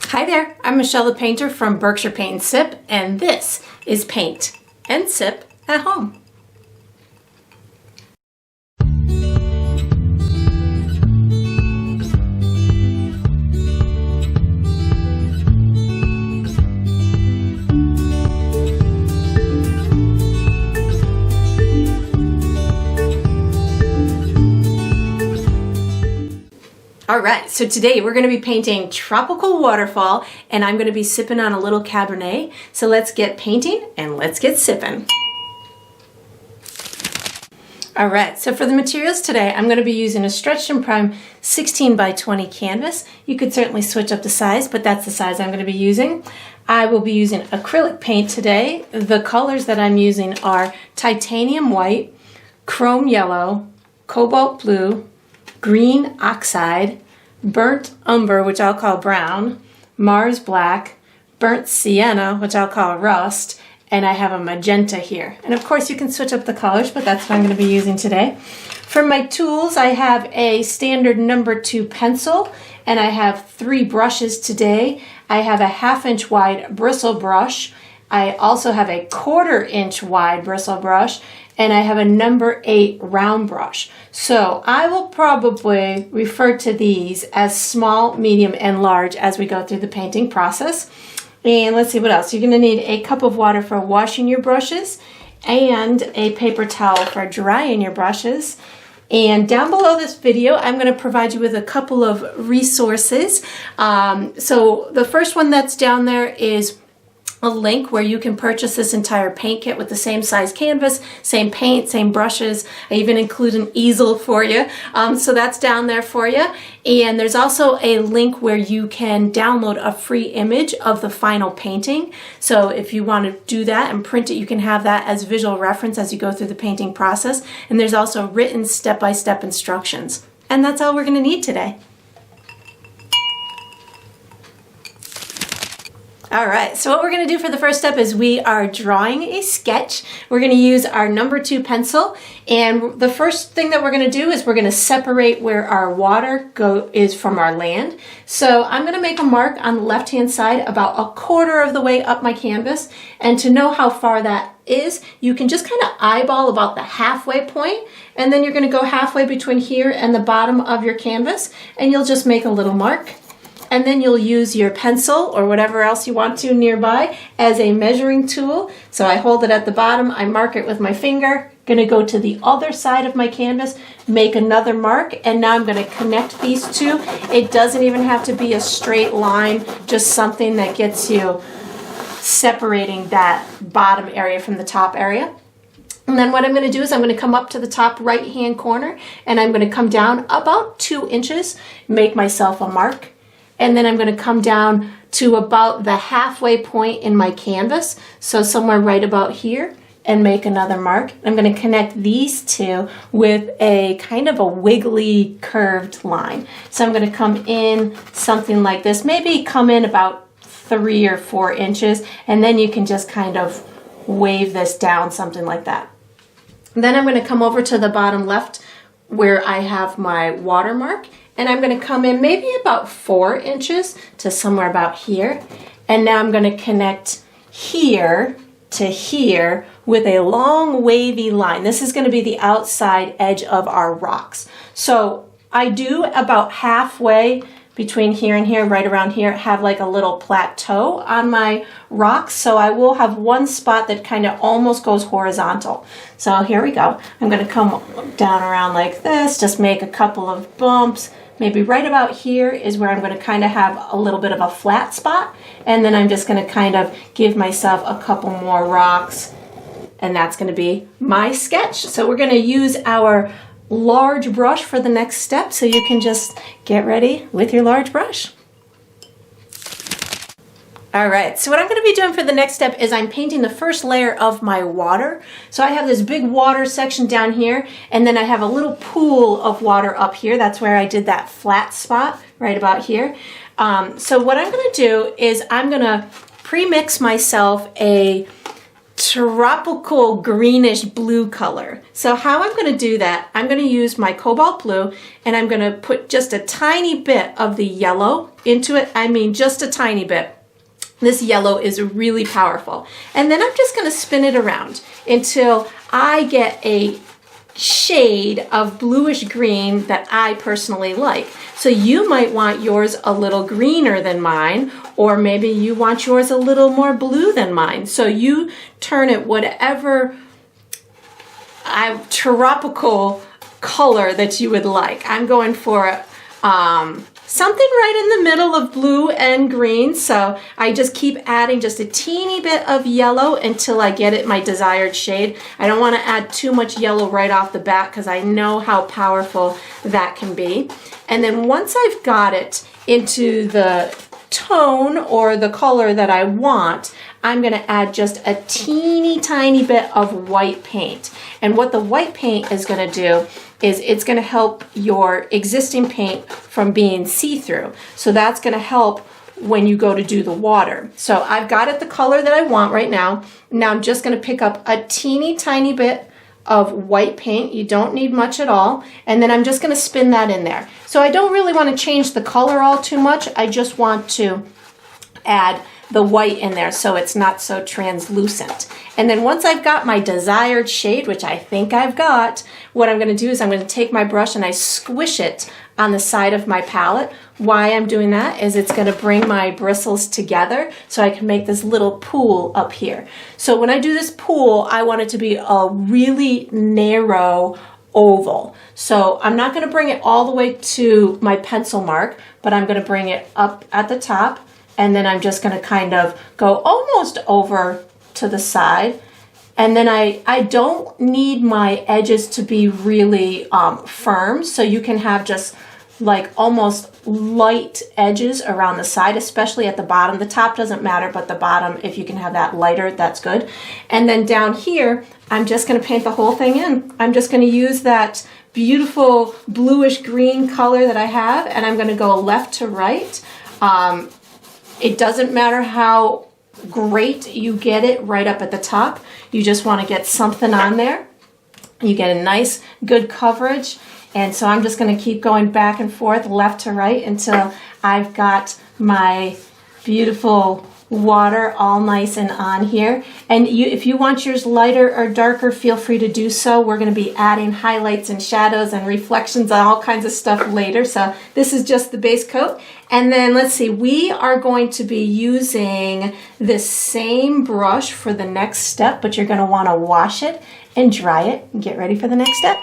Hi there, I'm Michelle the Painter from Berkshire Paint and Sip, and this is Paint and Sip at Home. Alright, so today we're going to be painting Tropical Waterfall, and I'm going to be sipping on a little Cabernet. So let's get painting and let's get sipping. Alright, so for the materials today, I'm going to be using a Stretched and Prime 16 by 20 canvas. You could certainly switch up the size, but that's the size I'm going to be using. I will be using acrylic paint today. The colors that I'm using are titanium white, chrome yellow, cobalt blue, green oxide, burnt umber, which I'll call brown, Mars black, burnt sienna, which I'll call rust, and I have a magenta here. And of course you can switch up the colors, but that's what I'm going to be using today. For my tools, I have a standard number 2 pencil, and I have 3 brushes today. I have a 1/2 inch wide bristle brush. I also have a 1/4 inch wide bristle brush, and I have a number 8 round brush. So I will probably refer to these as small, medium, and large as we go through the painting process. And let's see what else. You're going to need a cup of water for washing your brushes and a paper towel for drying your brushes. And down below this video, I'm going to provide you with a couple of resources. So the first one that's down there is a link where you can purchase this entire paint kit with the same size canvas, same paint, same brushes. I even include an easel for you. So that's down there for you. And there's also a link where you can download a free image of the final painting. So if you want to do that and print it, you can have that as visual reference as you go through the painting process. And there's also written step-by-step instructions. And that's all we're going to need today. Alright, so what we're going to do for the first step is we are drawing a sketch. We're going to use our number 2 pencil, and the first thing that we're going to do is we're going to separate where our water is from our land. So I'm going to make a mark on the left hand side about 1/4 of the way up my canvas, and to know how far that is, you can just kind of eyeball about the halfway point, and then you're going to go halfway between here and the bottom of your canvas, and you'll just make a little mark. And then you'll use your pencil or whatever else you want to nearby as a measuring tool. So I hold it at the bottom, I mark it with my finger, gonna go to the other side of my canvas, make another mark, and now I'm gonna connect these two. It doesn't even have to be a straight line, just something that gets you separating that bottom area from the top area. And then what I'm going to do is I'm going to come up to the top right hand corner, and I'm going to come down about 2 inches, make myself a mark. And then I'm going to come down to about the halfway point in my canvas, so somewhere right about here, and make another mark. I'm going to connect these two with a kind of a wiggly curved line. So I'm going to come in something like this, maybe come in about 3 or 4 inches, and then you can just kind of wave this down, something like that. And then I'm going to come over to the bottom left where I have my watermark, and I'm going to come in maybe about 4 inches to somewhere about here. And now I'm going to connect here to here with a long wavy line. This is going to be the outside edge of our rocks. So I do about halfway between here and here, right around here, have like a little plateau on my rocks. So I will have one spot that kind of almost goes horizontal. So here we go. I'm going to come down around like this, just make a couple of bumps. Maybe right about here is where I'm going to kind of have a little bit of a flat spot. And then I'm just going to kind of give myself a couple more rocks. And that's going to be my sketch. So we're going to use our large brush for the next step, so you can just get ready with your large brush. Alright, so what I'm going to be doing for the next step is I'm painting the first layer of my water. So I have this big water section down here, and then I have a little pool of water up here. That's where I did that flat spot right about here. So what I'm going to do is I'm going to pre-mix myself a tropical greenish blue color. So how I'm going to do that, I'm going to use my cobalt blue and I'm going to put just a tiny bit of the yellow into it. I mean, just a tiny bit. This yellow is really powerful. And then I'm just going to spin it around until I get a shade of bluish green that I personally like. So you might want yours a little greener than mine, or maybe you want yours a little more blue than mine. So you turn it whatever tropical color that you would like. I'm going for something right in the middle of blue and green. So I just keep adding just a teeny bit of yellow until I get it my desired shade. I don't want to add too much yellow right off the bat because I know how powerful that can be. And then once I've got it into the tone or the color that I want, I'm going to add just a teeny tiny bit of white paint. And what the white paint is going to do is it's going to help your existing paint from being see-through. So that's going to help when you go to do the water. So I've got it the color that I want right now. Now I'm just going to pick up a teeny tiny bit of white paint. You don't need much at all. And then I'm just going to spin that in there. So I don't really want to change the color all too much. I just want to add the white in there so it's not so translucent. And then once I've got my desired shade, which I think I've got, what I'm going to do is I'm going to take my brush and I squish it on the side of my palette. Why I'm doing that is it's going to bring my bristles together so I can make this little pool up here. So when I do this pool, I want it to be a really narrow oval. So I'm not going to bring it all the way to my pencil mark, but I'm going to bring it up at the top. And then I'm just going to kind of go almost over to the side. And then I don't need my edges to be really firm. So you can have just like almost light edges around the side, especially at the bottom. The top doesn't matter, but the bottom, if you can have that lighter, that's good. And then down here, I'm just going to paint the whole thing in. I'm just going to use that beautiful bluish green color that I have, and I'm going to go left to right. It doesn't matter how great you get it right up at the top. You just want to get something on there. You get a nice, good coverage. And so I'm just going to keep going back and forth, left to right, until I've got my beautiful water all nice and on here. And if you want yours lighter or darker, feel free to do so. We're going to be adding highlights and shadows and reflections and all kinds of stuff later. So this is just the base coat. And then let's see, we are going to be using this same brush for the next step, but you're going to want to wash it and dry it and get ready for the next step.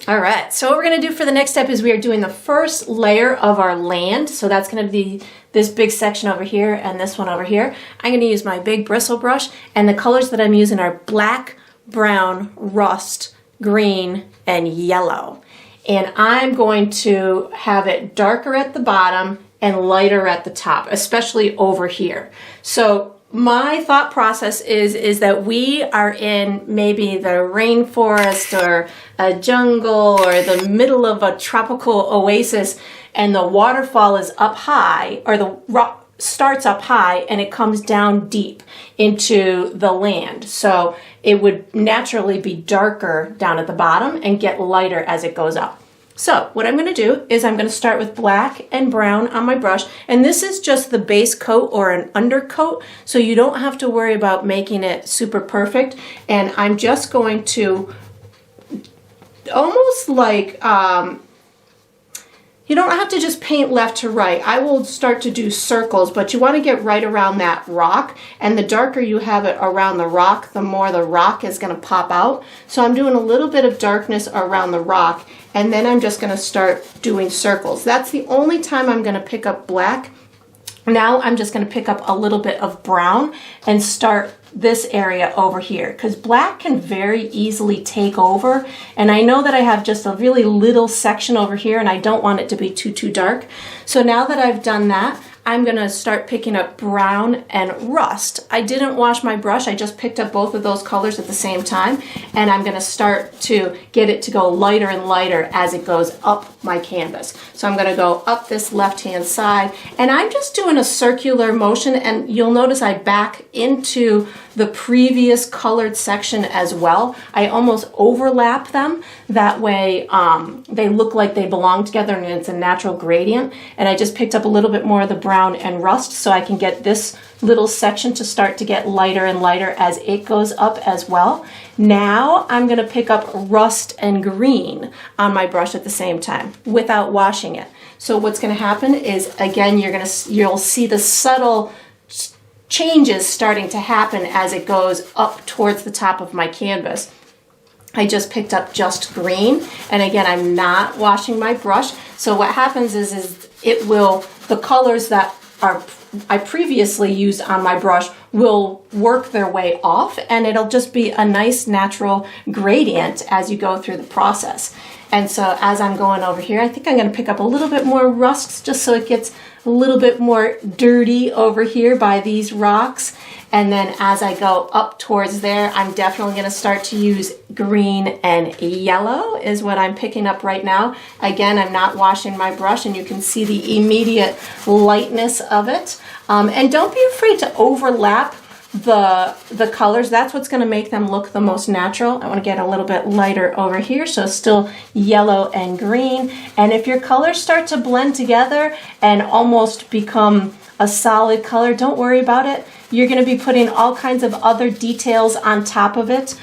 All right, so what we're going to do for the next step is we are doing the first layer of our land. So that's going to be this big section over here and this one over here. I'm going to use my big bristle brush, and the colors that I'm using are black, brown, rust, green, and yellow. And I'm going to have it darker at the bottom and lighter at the top, especially over here. So my thought process is that we are in maybe the rainforest or a jungle or the middle of a tropical oasis, and the waterfall is up high, or the rock starts up high and it comes down deep into the land. So it would naturally be darker down at the bottom and get lighter as it goes up. So what I'm going to do is I'm going to start with black and brown on my brush, and this is just the base coat or an undercoat, so you don't have to worry about making it super perfect. And I'm just going to almost like, you don't have to just paint left to right. I will start to do circles, but you want to get right around that rock, and the darker you have it around the rock, the more the rock is going to pop out. So I'm doing a little bit of darkness around the rock, and then I'm just going to start doing circles. That's the only time I'm going to pick up black. Now I'm just going to pick up a little bit of brown and start this area over here, because black can very easily take over, and I know that I have just a really little section over here and I don't want it to be too dark. So now that I've done that, I'm gonna start picking up brown and rust. I didn't wash my brush, I just picked up both of those colors at the same time, and I'm gonna start to get it to go lighter and lighter as it goes up my canvas. So I'm gonna go up this left-hand side, and I'm just doing a circular motion, and you'll notice I back into the previous colored section as well. I almost overlap them, that way they look like they belong together and it's a natural gradient. And I just picked up a little bit more of the brown and rust so I can get this little section to start to get lighter and lighter as it goes up as well. Now I'm gonna pick up rust and green on my brush at the same time without washing it. So what's gonna happen is, again, you'll see the subtle changes starting to happen as it goes up towards the top of my canvas. I just picked up just green, and again, I'm not washing my brush. So what happens is the colors that I previously used on my brush will work their way off, and it'll just be a nice natural gradient as you go through the process. And so as I'm going over here, I think I'm going to pick up a little bit more rust just so it gets a little bit more dirty over here by these rocks. And then as I go up towards there, I'm definitely going to start to use green and yellow is what I'm picking up right now. Again, I'm not washing my brush, and you can see the immediate lightness of it. And don't be afraid to overlap the colors. That's what's going to make them look the most natural. I want to get a little bit lighter over here, so still yellow and green. And if your colors start to blend together and almost become a solid color, don't worry about it. You're going to be putting all kinds of other details on top of it.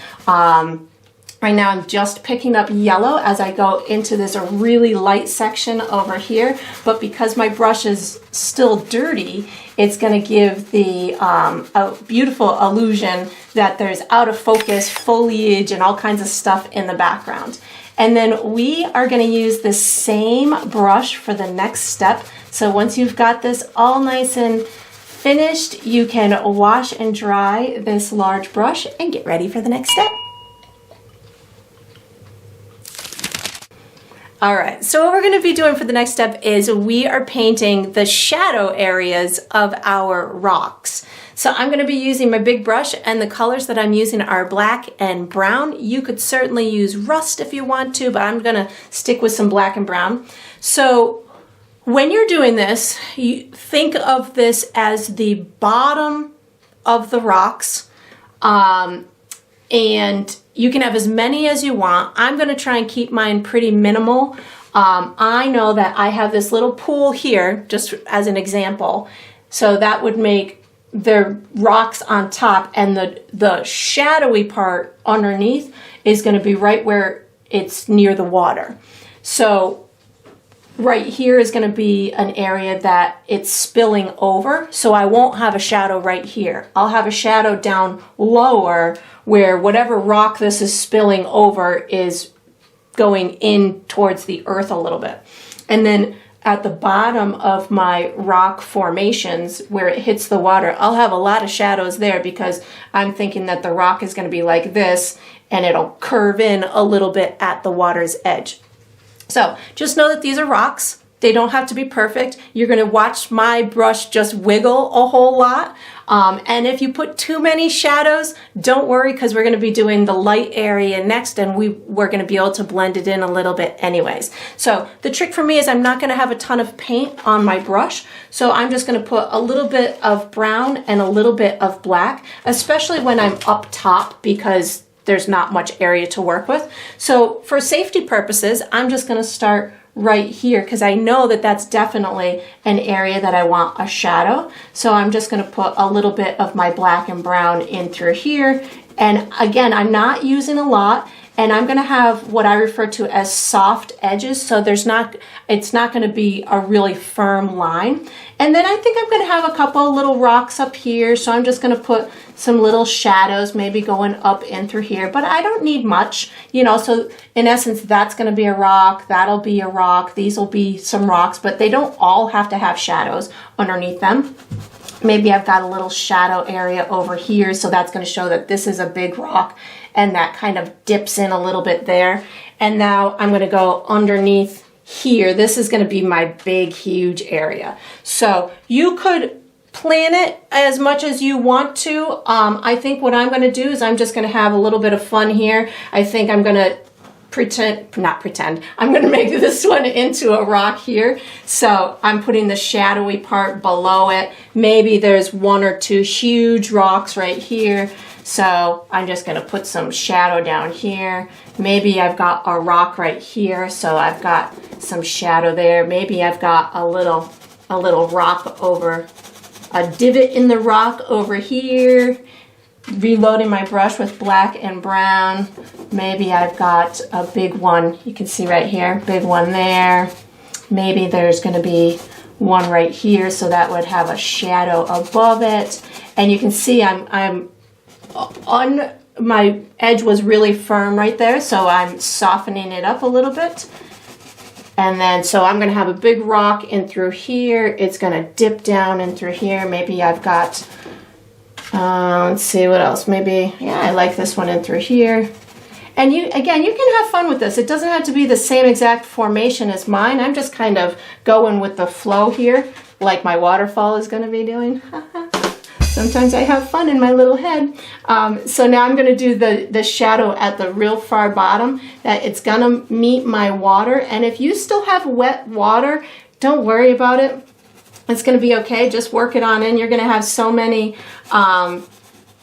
Right now I'm just picking up yellow as I go into this really light section over here, but because my brush is still dirty, it's going to give the a beautiful illusion that there's out of focus foliage and all kinds of stuff in the background. And then we are going to use the same brush for the next step. So once you've got this all nice and finished, you can wash and dry this large brush and get ready for the next step. All right, so what we're going to be doing for the next step is we are painting the shadow areas of our rocks. So I'm going to be using my big brush, and the colors that I'm using are black and brown. You could certainly use rust if you want to, but I'm going to stick with some black and brown. So when you're doing this, you think of this as the bottom of the rocks, and you can have as many as you want. I'm going to try and keep mine pretty minimal. I know that I have this little pool here, just as an example. So that would make the rocks on top, and the shadowy part underneath is going to be right where it's near the water. So right here is going to be an area that it's spilling over, so I won't have a shadow right here. I'll have a shadow down lower where whatever rock this is spilling over is going in towards the earth a little bit. And then at the bottom of my rock formations where it hits the water, I'll have a lot of shadows there because I'm thinking that the rock is going to be like this and it'll curve in a little bit at the water's edge. So just know that these are rocks. They don't have to be perfect. You're going to watch my brush just wiggle a whole lot. And if you put too many shadows, don't worry, because we're going to be doing the light area next, and we're going to be able to blend it in a little bit anyways. So the trick for me is I'm not going to have a ton of paint on my brush. So I'm just going to put a little bit of brown and a little bit of black, especially when I'm up top, because there's not much area to work with. So for safety purposes, I'm just going to start right here because I know that that's definitely an area that I want a shadow. So I'm just going to put a little bit of my black and brown in through here. And again, I'm not using a lot, and I'm going to have what I refer to as soft edges. So it's not going to be a really firm line. And then I think I'm going to have a couple of little rocks up here. So I'm just going to put some little shadows maybe going up in through here, but I don't need much, you know. So in essence, that's going to be a rock, that'll be a rock, these will be some rocks, but they don't all have to have shadows underneath them. Maybe I've got a little shadow area over here, so that's going to show that this is a big rock, and that kind of dips in a little bit there. And now I'm going to go underneath here. This is going to be my big, huge area. So you could plan it as much as you want to. I think what I'm going to do is I'm just going to have a little bit of fun here. I think I'm going to I'm going to make this one into a rock here. So I'm putting the shadowy part below it. Maybe there's one or two huge rocks right here. So I'm just going to put some shadow down here. Maybe I've got a rock right here, so I've got some shadow there. Maybe I've got a little rock over, a divot in the rock over here. Reloading my brush with black and brown. Maybe I've got a big one, you can see right here, big one there. Maybe there's going to be one right here, so that would have a shadow above it. And you can see my edge was really firm right there, so I'm softening it up a little bit. And then, so I'm going to have a big rock in through here. It's going to dip down in through here. Maybe I've got, let's see what else. Maybe, yeah, I like this one in through here. And you can have fun with this. It doesn't have to be the same exact formation as mine. I'm just kind of going with the flow here, like my waterfall is going to be doing. Sometimes I have fun in my little head. So now I'm going to do the shadow at the real far bottom, that it's going to meet my water. And if you still have wet water, don't worry about it. It's going to be okay. Just work it on in. You're going to have so many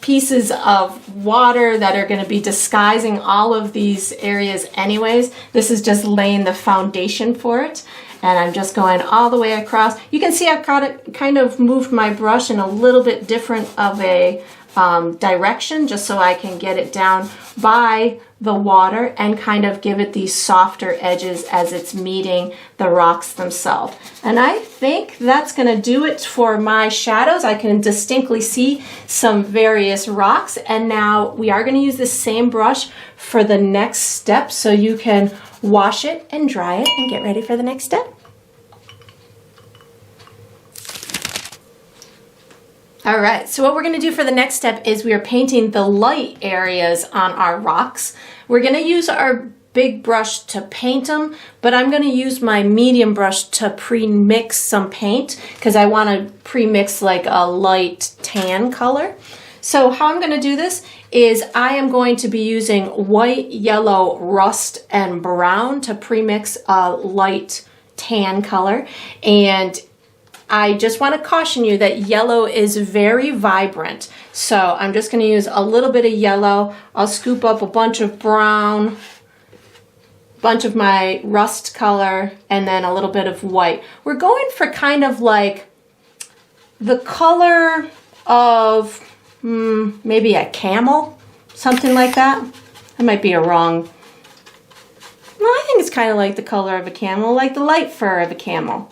pieces of water that are going to be disguising all of these areas anyways. This is just laying the foundation for it. And I'm just going all the way across. You can see I've got it, kind of moved my brush in a little bit different of a direction, just so I can get it down by the water and kind of give it these softer edges as it's meeting the rocks themselves. And I think that's going to do it for my shadows. I can distinctly see some various rocks, and now we are going to use the same brush for the next step, so you can wash it and dry it and get ready for the next step. All right, so what we're going to do for the next step is we are painting the light areas on our rocks. We're going to use our big brush to paint them, but I'm going to use my medium brush to pre-mix some paint because I want to pre-mix like a light tan color. So how I'm going to do this is I am going to be using white, yellow, rust, and brown to pre-mix a light tan color. And I just want to caution you that yellow is very vibrant. So I'm just going to use a little bit of yellow. I'll scoop up a bunch of brown, bunch of my rust color, and then a little bit of white. We're going for kind of like the color of maybe a camel, something like that. That might be a wrong. No, I think it's kind of like the color of a camel, like the light fur of a camel.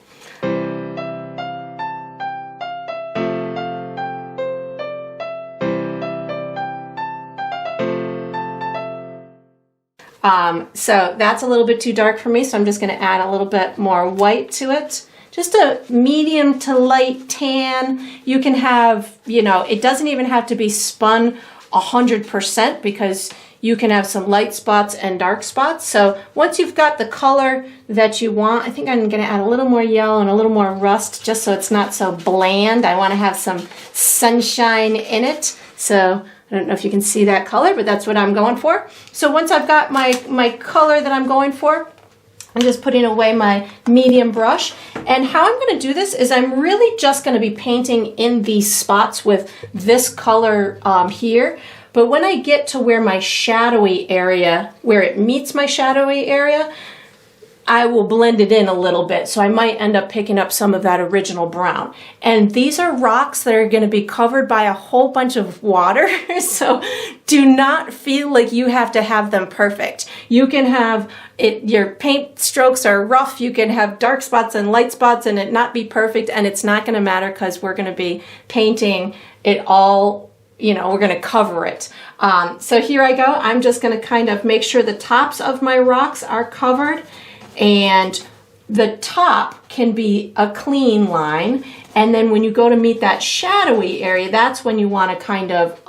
So that's a little bit too dark for me, so I'm just going to add a little bit more white to it. Just a medium to light tan. You can have, you know, it doesn't even have to be spun 100% because you can have some light spots and dark spots. So once you've got the color that you want, I think I'm going to add a little more yellow and a little more rust just so it's not so bland. I want to have some sunshine in it. So I don't know if you can see that color, but that's what I'm going for. So once I've got my color that I'm going for, I'm just putting away my medium brush. And how I'm going to do this is I'm really just going to be painting in these spots with this color here. But when I get to where my shadowy area, where it meets my shadowy area, I will blend it in a little bit. So I might end up picking up some of that original brown. And these are rocks that are going to be covered by a whole bunch of water. So do not feel like you have to have them perfect. You can have it, your paint strokes are rough. You can have dark spots and light spots and it not be perfect. And it's not going to matter because we're going to be painting it all, you know, we're going to cover it. So here I go. I'm just going to kind of make sure the tops of my rocks are covered. And the top can be a clean line. And then when you go to meet that shadowy area, that's when you want to kind of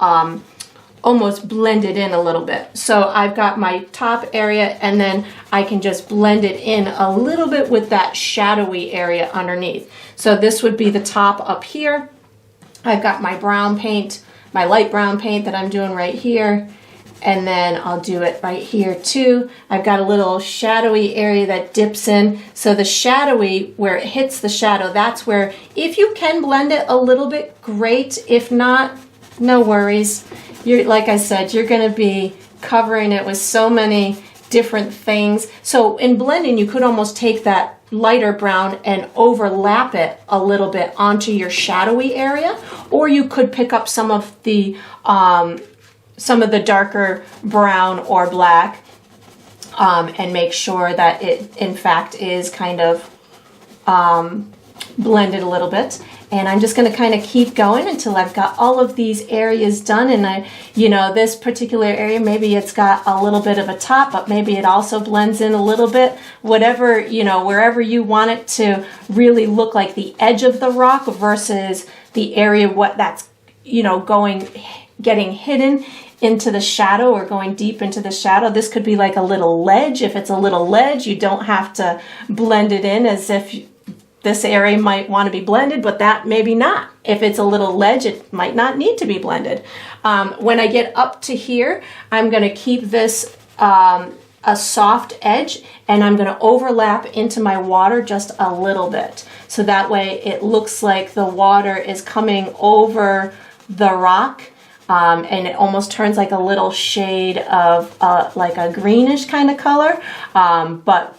almost blend it in a little bit. So I've got my top area, and then I can just blend it in a little bit with that shadowy area underneath. So this would be the top up here. I've got my brown paint, my light brown paint that I'm doing right here. And then I'll do it right here too. I've got a little shadowy area that dips in. So the shadowy, where it hits the shadow, that's where, if you can blend it a little bit, great. If not, no worries. Like I said, you're gonna be covering it with so many different things. So in blending, you could almost take that lighter brown and overlap it a little bit onto your shadowy area, or you could pick up some of the darker brown or black and make sure that it in fact is kind of blended a little bit. And I'm just going to kind of keep going until I've got all of these areas done. And this particular area, maybe it's got a little bit of a top, but maybe it also blends in a little bit. Whatever, wherever you want it to really look like the edge of the rock versus the area that's, getting hidden into the shadow or going deep into the shadow. This could be like a little ledge. If it's a little ledge, you don't have to blend it in as if this area might want to be blended, but that maybe not. If it's a little ledge, it might not need to be blended. When I get up to here, I'm going to keep this a soft edge, and I'm going to overlap into my water just a little bit. So that way it looks like the water is coming over the rock, and it almost turns like a little shade of like a greenish kind of color. But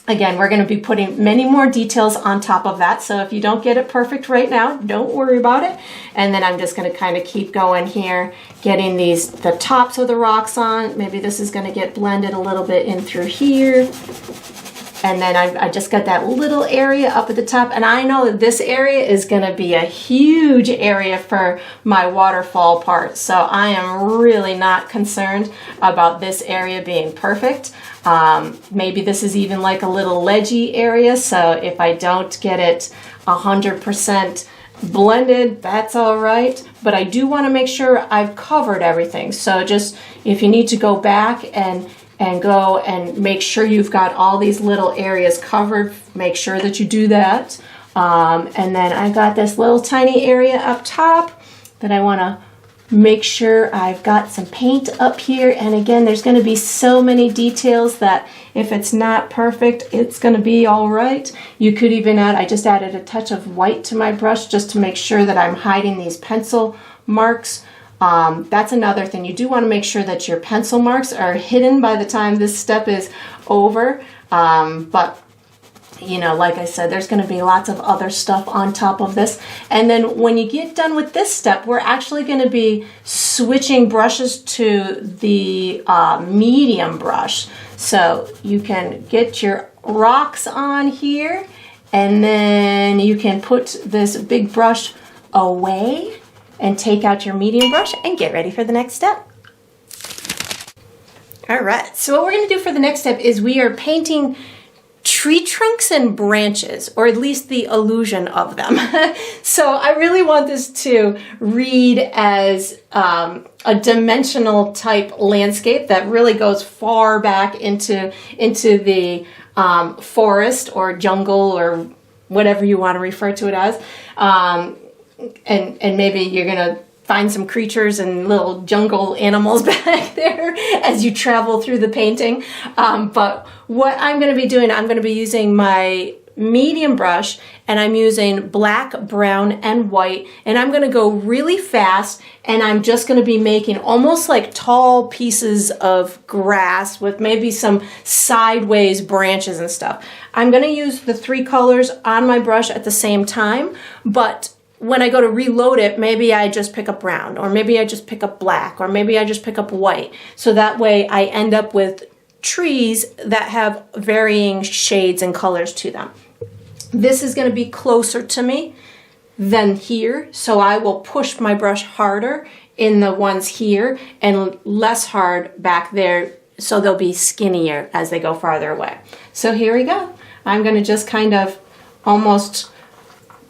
again, we're going to be putting many more details on top of that. So if you don't get it perfect right now, don't worry about it. And then I'm just going to kind of keep going here, getting the tops of the rocks on. Maybe this is going to get blended a little bit in through here. And then I just got that little area up at the top. And I know that this area is going to be a huge area for my waterfall part. So I am really not concerned about this area being perfect. Maybe this is even like a little ledgy area. So if I don't get it 100% blended, that's all right. But I do want to make sure I've covered everything. So just if you need to go back and go and make sure you've got all these little areas covered, make sure that you do that. And then I got this little tiny area up top that I want to make sure I've got some paint up here. And again, there's going to be so many details that if it's not perfect, it's going to be all right. You could even add, I just added a touch of white to my brush just to make sure that I'm hiding these pencil marks. That's another thing. You do want to make sure that your pencil marks are hidden by the time this step is over. But like I said, there's going to be lots of other stuff on top of this. And then when you get done with this step, we're actually going to be switching brushes to the medium brush. So you can get your rocks on here, and then you can put this big brush away and take out your medium brush and get ready for the next step. All right, so what we're going to do for the next step is we are painting tree trunks and branches, or at least the illusion of them. So I really want this to read as a dimensional type landscape that really goes far back into the forest or jungle or whatever you want to refer to it as. And maybe you're gonna find some creatures and little jungle animals back there as you travel through the painting. But what I'm gonna be doing, I'm gonna be using my medium brush, and I'm using black, brown, and white, and I'm gonna go really fast, and I'm just gonna be making almost like tall pieces of grass with maybe some sideways branches and stuff. I'm gonna use the three colors on my brush at the same time, but when I go to reload it, maybe I just pick up brown, or maybe I just pick up black, or maybe I just pick up white. So that way I end up with trees that have varying shades and colors to them. This is going to be closer to me than here, so I will push my brush harder in the ones here and less hard back there, so they'll be skinnier as they go farther away. So here we go. I'm going to just kind of almost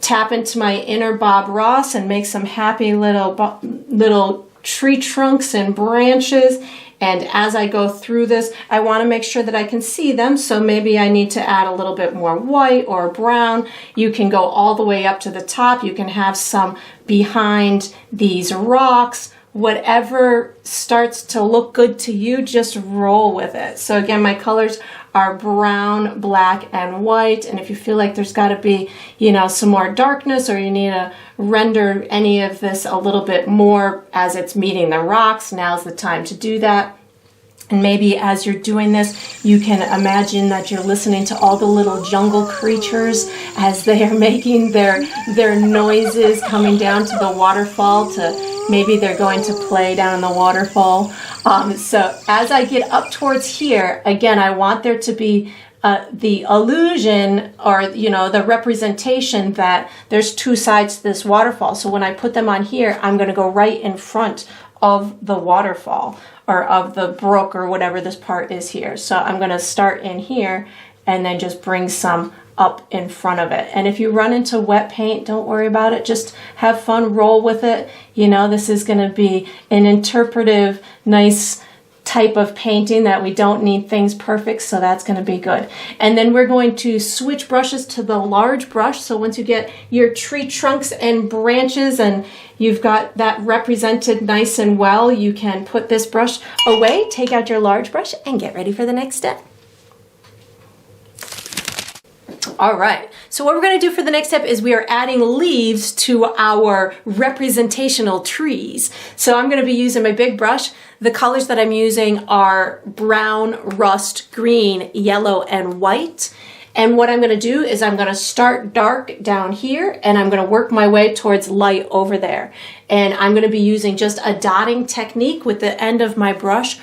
tap into my inner Bob Ross and make some happy little tree trunks and branches. And as I go through this, I want to make sure that I can see them. So maybe I need to add a little bit more white or brown. You can go all the way up to the top. You can have some behind these rocks. Whatever starts to look good to you, just roll with it. So again, my colors are brown, black, and white. And if you feel like there's got to be, you know, some more darkness, or you need to render any of this a little bit more as it's meeting the rocks, now's the time to do that. And maybe as you're doing this, you can imagine that you're listening to all the little jungle creatures as they are making their noises coming down to the waterfall. To maybe they're going to play down in the waterfall. So as I get up towards here, again, I want there to be the illusion, or you know, the representation that there's two sides to this waterfall. So when I put them on here, I'm going to go right in front of the waterfall, or of the brook, or whatever this part is here. So I'm going to start in here and then just bring some up in front of it. And if you run into wet paint, don't worry about it. Just have fun, roll with it. You know, this is going to be an interpretive, nice type of painting that we don't need things perfect, so that's going to be good. And then we're going to switch brushes to the large brush. So once you get your tree trunks and branches and you've got that represented nice and well, you can put this brush away, take out your large brush, and get ready for the next step. All right, so what we're going to do for the next step is we are adding leaves to our representational trees. So I'm going to be using my big brush. The colors that I'm using are brown, rust, green, yellow, and white. And what I'm going to do is I'm going to start dark down here, and I'm going to work my way towards light over there. And I'm going to be using just a dotting technique with the end of my brush.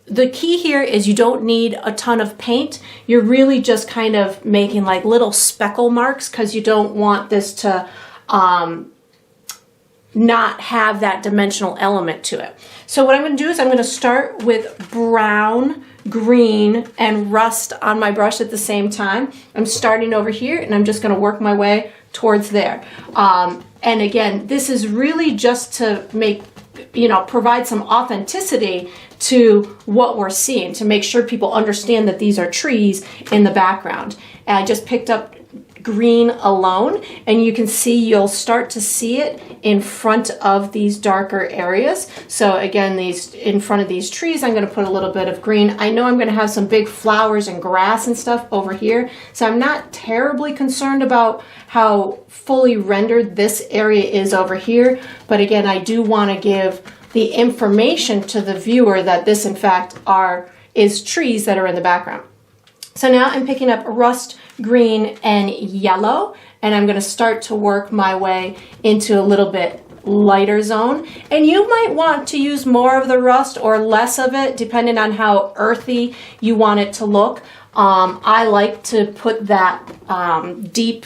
The key here is you don't need a ton of paint. You're really just kind of making like little speckle marks, because you don't want this to not have that dimensional element to it. So what I'm going to do is I'm going to start with brown, green, and rust on my brush at the same time. I'm starting over here, and I'm just going to work my way towards there. And again, this is really just to make, you know, provide some authenticity to what we're seeing, to make sure people understand that these are trees in the background. And I just picked up green alone, and you can see, you'll start to see it in front of these darker areas. So again, these in front of these trees, I'm going to put a little bit of green. I know I'm going to have some big flowers and grass and stuff over here, so I'm not terribly concerned about how fully rendered this area is over here. But again, I do want to give the information to the viewer that this in fact is trees that are in the background. So now I'm picking up rust, green, and yellow, and I'm going to start to work my way into a little bit lighter zone. And you might want to use more of the rust or less of it, depending on how earthy you want it to look. I like to put that deep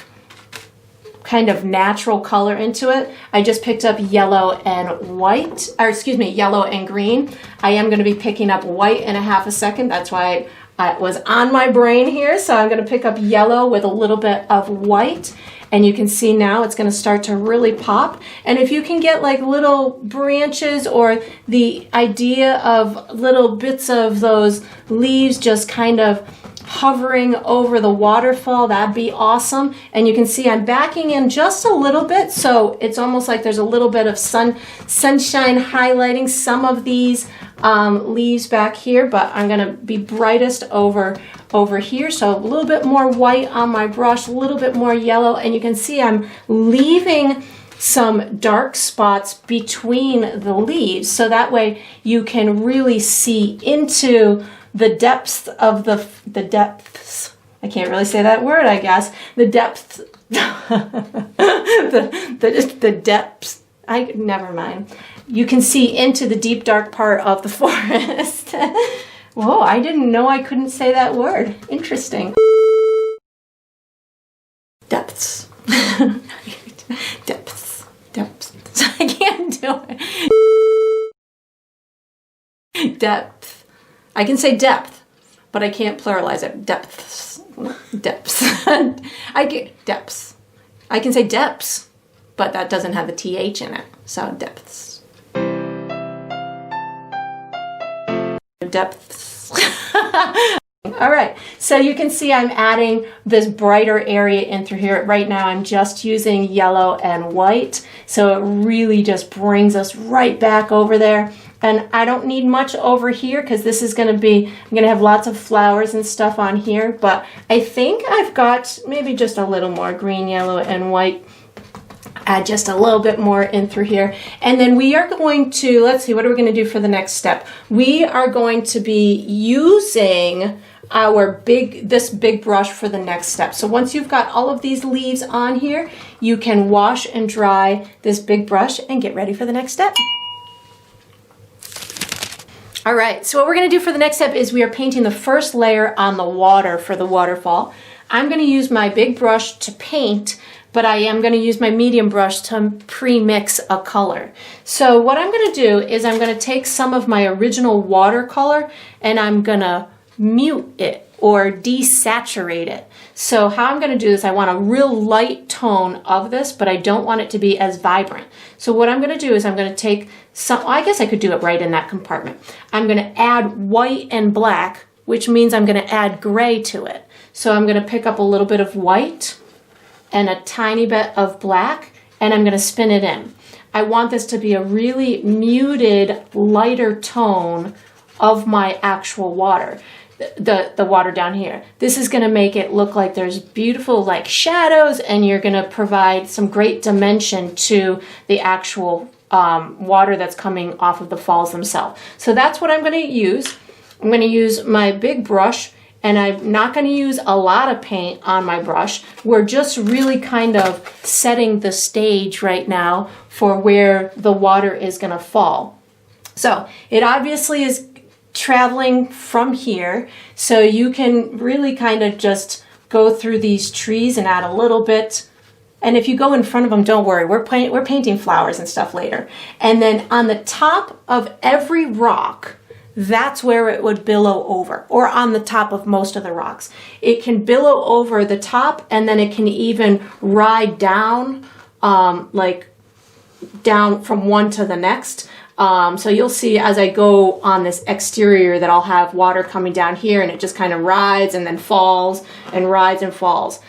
kind of natural color into it. I just picked up yellow and white, or excuse me, yellow and green. I am going to be picking up white in a half a second. That's why it was on my brain here. So I'm going to pick up yellow with a little bit of white. And you can see now it's going to start to really pop. And if you can get like little branches, or the idea of little bits of those leaves just kind of hovering over the waterfall, that'd be awesome. And you can see I'm backing in just a little bit, so it's almost like there's a little bit of sunshine highlighting some of these leaves back here, but I'm going to be brightest over here. So a little bit more white on my brush, a little bit more yellow, and you can see I'm leaving some dark spots between the leaves, so that way you can really see into the depths of the depths. I can't really say that word, I guess. The depths, the depths. Never mind. You can see into the deep dark part of the forest. Whoa, I didn't know I couldn't say that word. Interesting. Depths. Depths. I can't do it. Depth. I can say depth, but I can't pluralize it. Depths. I get depths. I can say depths, but that doesn't have a TH in it. So depths. depths. All right, so you can see I'm adding this brighter area in through here. Right now I'm just using yellow and white, so it really just brings us right back over there. And I don't need much over here because this is going to be, I'm going to have lots of flowers and stuff on here, but I think I've got maybe just a little more green, yellow, and white. Add just a little bit more in through here. And then we are going to, let's see, what are we going to do for the next step? We are going to be using this big brush for the next step. So once you've got all of these leaves on here, you can wash and dry this big brush and get ready for the next step. All right, so what we're gonna do for the next step is we are painting the first layer on the water for the waterfall. I'm gonna use my big brush to paint, but I am gonna use my medium brush to pre-mix a color. So what I'm gonna do is I'm gonna take some of my original watercolor and I'm gonna mute it or desaturate it. So how I'm gonna do this, I want a real light tone of this, but I don't want it to be as vibrant. So what I'm gonna do is I'm gonna take some, I guess I could do it right in that compartment. I'm gonna add white and black, which means I'm gonna add gray to it. So I'm gonna pick up a little bit of white and a tiny bit of black, and I'm gonna spin it in. I want this to be a really muted, lighter tone of my actual water. The water down here. This is going to make it look like there's beautiful like shadows, and you're going to provide some great dimension to the actual water that's coming off of the falls themselves. So that's what I'm going to use. I'm going to use my big brush, and I'm not going to use a lot of paint on my brush. We're just really kind of setting the stage right now for where the water is going to fall. So it obviously is traveling from here, so you can really kind of just go through these trees and add a little bit. And if you go in front of them, don't worry, we're painting flowers and stuff later. And then on the top of every rock, that's where it would billow over, or on the top of most of the rocks. It can billow over the top, and then it can even ride down, like down from one to the next. So you'll see as I go on this exterior that I'll have water coming down here, and it just kind of rides and then falls and rides and falls.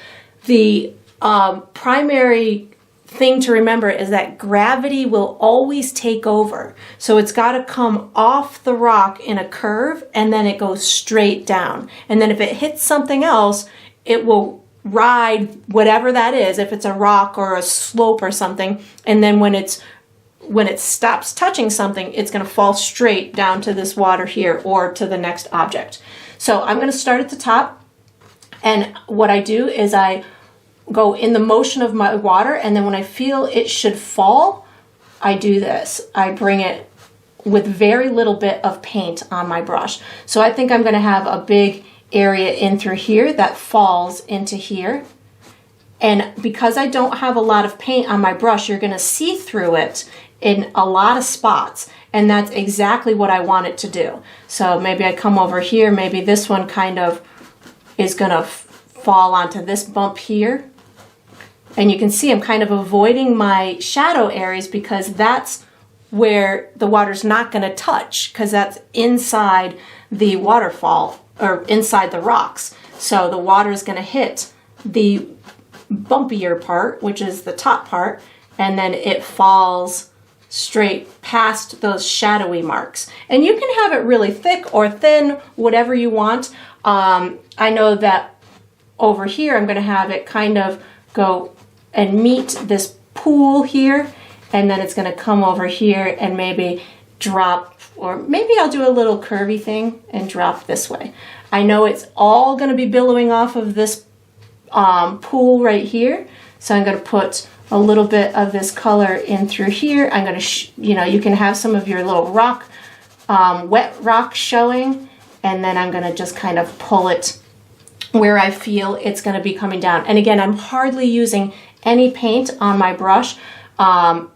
The primary thing to remember is that gravity will always take over. So it's got to come off the rock in a curve, and then it goes straight down. And then if it hits something else, it will ride whatever that is, if it's a rock or a slope or something, and then when it stops touching something, it's going to fall straight down to this water here or to the next object. So I'm going to start at the top, and what I do is I go in the motion of my water, and then when I feel it should fall, I do this. I bring it with very little bit of paint on my brush. So I think I'm going to have a big area in through here that falls into here. And because I don't have a lot of paint on my brush, you're going to see through it in a lot of spots, and that's exactly what I want it to do. So maybe I come over here, maybe this one kind of is going to fall onto this bump here. And you can see I'm kind of avoiding my shadow areas because that's where the water's not going to touch, because that's inside the waterfall or inside the rocks. So the water is going to hit the bumpier part, which is the top part, and then it falls straight past those shadowy marks. And you can have it really thick or thin, whatever you want. I know that over here I'm going to have it kind of go and meet this pool here, and then it's going to come over here and maybe drop, or maybe I'll do a little curvy thing and drop this way. I know it's all going to be billowing off of this pool right here, so I'm going to put a little bit of this color in through here. I'm going to, you can have some of your little rock, wet rock showing, and then I'm going to just kind of pull it where I feel it's going to be coming down. And again, I'm hardly using any paint on my brush. And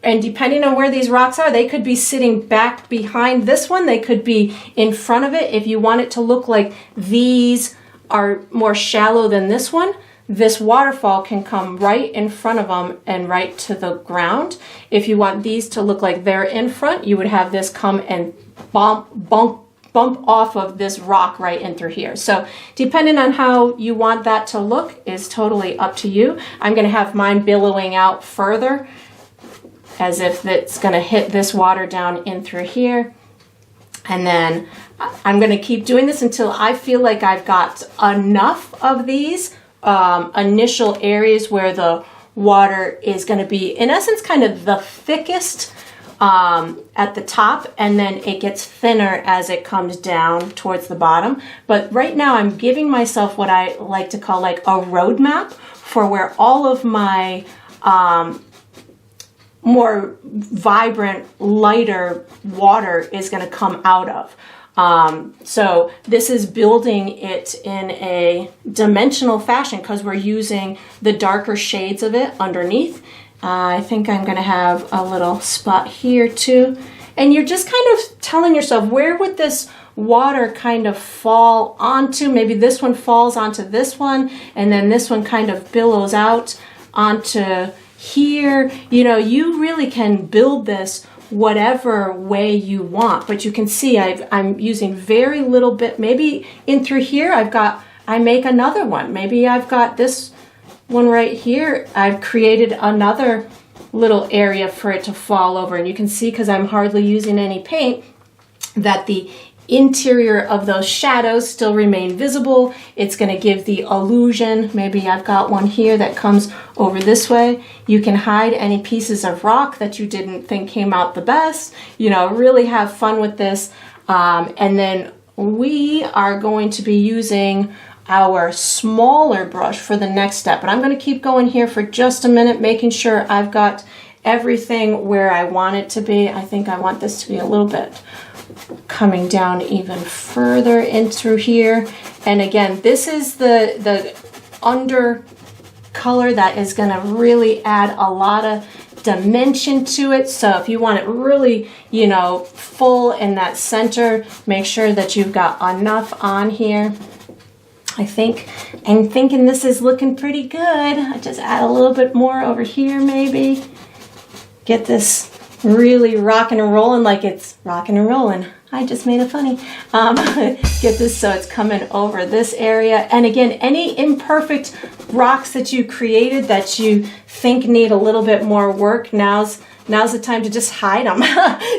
depending on where these rocks are, they could be sitting back behind this one. They could be in front of it. If you want it to look like these are more shallow than this one, this waterfall can come right in front of them and right to the ground. If you want these to look like they're in front, you would have this come and bump bump off of this rock right in through here. So depending on how you want that to look is totally up to you. I'm going to have mine billowing out further as if it's going to hit this water down in through here. And then I'm going to keep doing this until I feel like I've got enough of these initial areas where the water is going to be, in essence, kind of the thickest at the top, and then it gets thinner as it comes down towards the bottom. But right now I'm giving myself what I like to call like a roadmap for where all of my more vibrant, lighter water is going to come out of. So this is building it in a dimensional fashion because we're using the darker shades of it underneath. I think I'm going to have a little spot here too. And you're just kind of telling yourself, where would this water kind of fall onto? Maybe this one falls onto this one, and then this one kind of billows out onto here. You know, you really can build this whatever way you want, but you can see I'm using very little bit. Maybe in through here I make another one. Maybe I've got this one right here. I've created another little area for it to fall over, and you can see, because I'm hardly using any paint, that the interior of those shadows still remain visible. It's going to give the illusion. Maybe I've got one here that comes over this way. You can hide any pieces of rock that you didn't think came out the best. You know, really have fun with this. And then we are going to be using our smaller brush for the next step. But I'm going to keep going here for just a minute, making sure I've got everything where I want it to be. I think I want this to be a little bit coming down even further in through here. And again, this is the under color that is going to really add a lot of dimension to it. So if you want it really, you know, full in that center, make sure that you've got enough on here. I'm thinking this is looking pretty good. I just add a little bit more over here, maybe. Get this really rocking and rolling like it's rocking and rolling. I just made it funny. Get this so it's coming over this area. And again, any imperfect rocks that you created that you think need a little bit more work, now's the time to just hide them.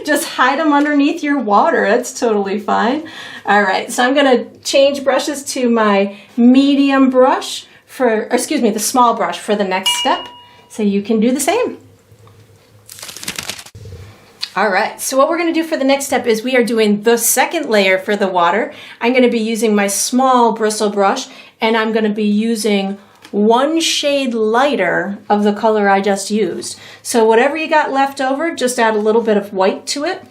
Just hide them underneath your water. That's totally fine. All right, so I'm going to change brushes to my medium brush the small brush for the next step, so you can do the same. All right, so what we're going to do for the next step is we are doing the second layer for the water. I'm going to be using my small bristle brush, and I'm going to be using one shade lighter of the color I just used. So whatever you got left over, just add a little bit of white to it,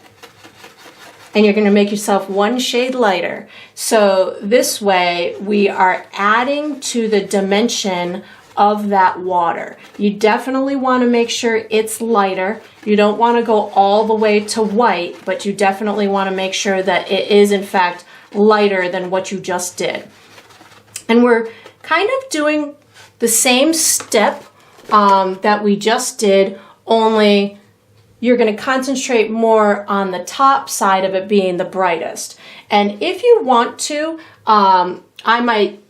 and you're going to make yourself one shade lighter. So this way we are adding to the dimension of that water. You definitely want to make sure it's lighter. You don't want to go all the way to white, but you definitely want to make sure that it is in fact lighter than what you just did. And we're kind of doing the same step that we just did, only you're going to concentrate more on the top side of it being the brightest. And if you want to, I might,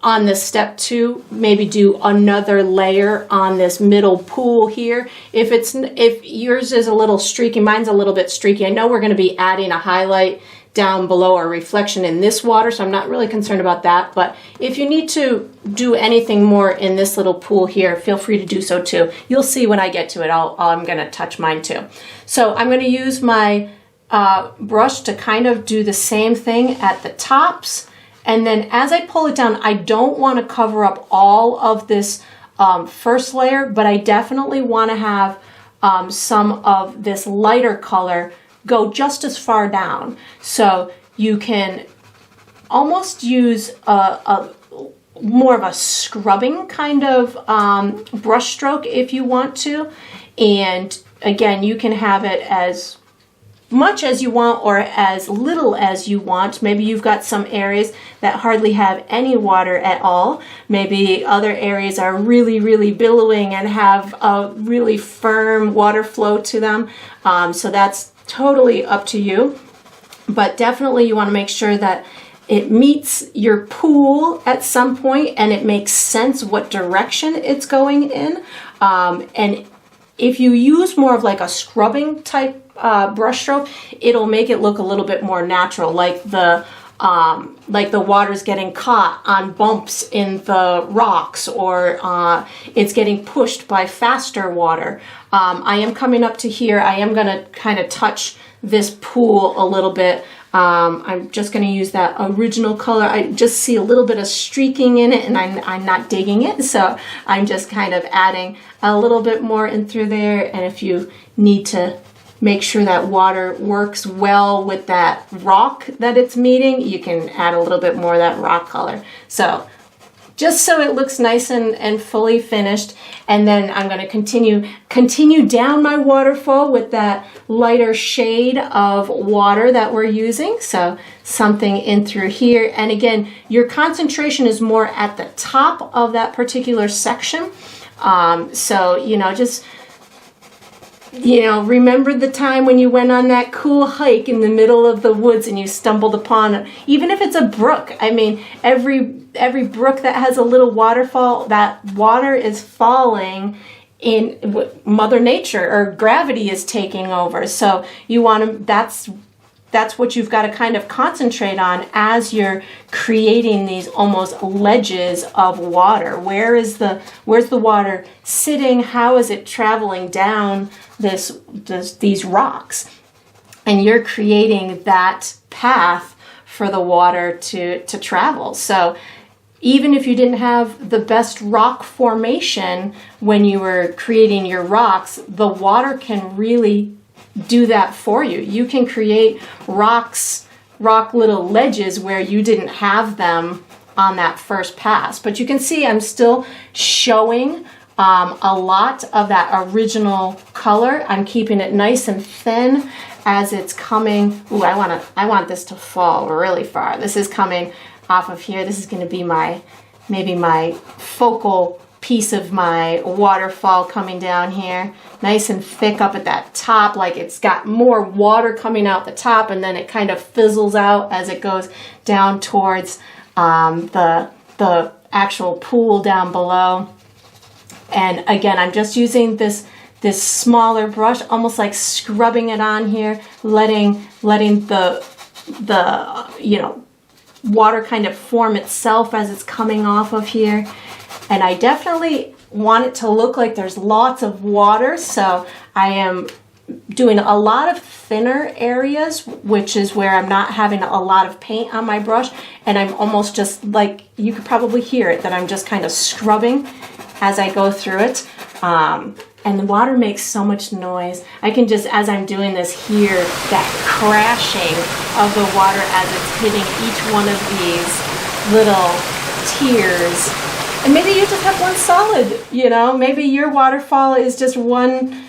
on this step 2, maybe do another layer on this middle pool here. If yours is a little streaky, mine's a little bit streaky. I know we're going to be adding a highlight down below our reflection in this water, so I'm not really concerned about that. But if you need to do anything more in this little pool here, feel free to do so too. You'll see when I get to it, I'm going to touch mine too. So I'm going to use my brush to kind of do the same thing at the tops. And then as I pull it down, I don't want to cover up all of this first layer, but I definitely want to have some of this lighter color go just as far down. So you can almost use a more of a scrubbing kind of brush stroke if you want to. And again, you can have it as much as you want or as little as you want. Maybe you've got some areas that hardly have any water at all. Maybe other areas are really, really billowing and have a really firm water flow to them. So that's totally up to you. but definitely you want to make sure that it meets your pool at some point and it makes sense what direction it's going in. And if you use more of like a scrubbing type brush stroke, it'll make it look a little bit more natural, like the water's getting caught on bumps in the rocks, or it's getting pushed by faster water. I am coming up to here. I am going to kind of touch this pool a little bit. I'm just going to use that original color. I just see a little bit of streaking in it, and I'm not digging it, so I'm just kind of adding a little bit more in through there. And if you need to make sure that water works well with that rock that it's meeting, you can add a little bit more of that rock color. So just so it looks nice and fully finished. And then I'm going to continue down my waterfall with that lighter shade of water that we're using. So something in through here. And again, your concentration is more at the top of that particular section. So, just, remember the time when you went on that cool hike in the middle of the woods and you stumbled upon, even if it's a brook. I mean, every brook that has a little waterfall, that water is falling in Mother Nature, or gravity is taking over. So you want to, that's what you've got to kind of concentrate on as you're creating these almost ledges of water. Where's the water sitting? How is it traveling down these rocks? And you're creating that path for the water to travel. So even if you didn't have the best rock formation when you were creating your rocks, the water can really do that for you. You can create rock little ledges where you didn't have them on that first pass. But you can see I'm still showing a lot of that original color. I'm keeping it nice and thin as it's coming. Ooh, I want this to fall really far. This is coming off of here. This is going to be maybe my focal piece of my waterfall coming down here, nice and thick up at that top, like it's got more water coming out the top, and then it kind of fizzles out as it goes down towards the actual pool down below. And again, I'm just using this smaller brush, almost like scrubbing it on here, letting the water kind of form itself as it's coming off of here. And I definitely want it to look like there's lots of water, so I am doing a lot of thinner areas, which is where I'm not having a lot of paint on my brush, and I'm almost just like, you could probably hear it, that I'm just kind of scrubbing as I go through it. And the water makes so much noise. I can just, as I'm doing this, hear that crashing of the water as it's hitting each one of these little tears. And maybe you just have one solid, maybe your waterfall is just one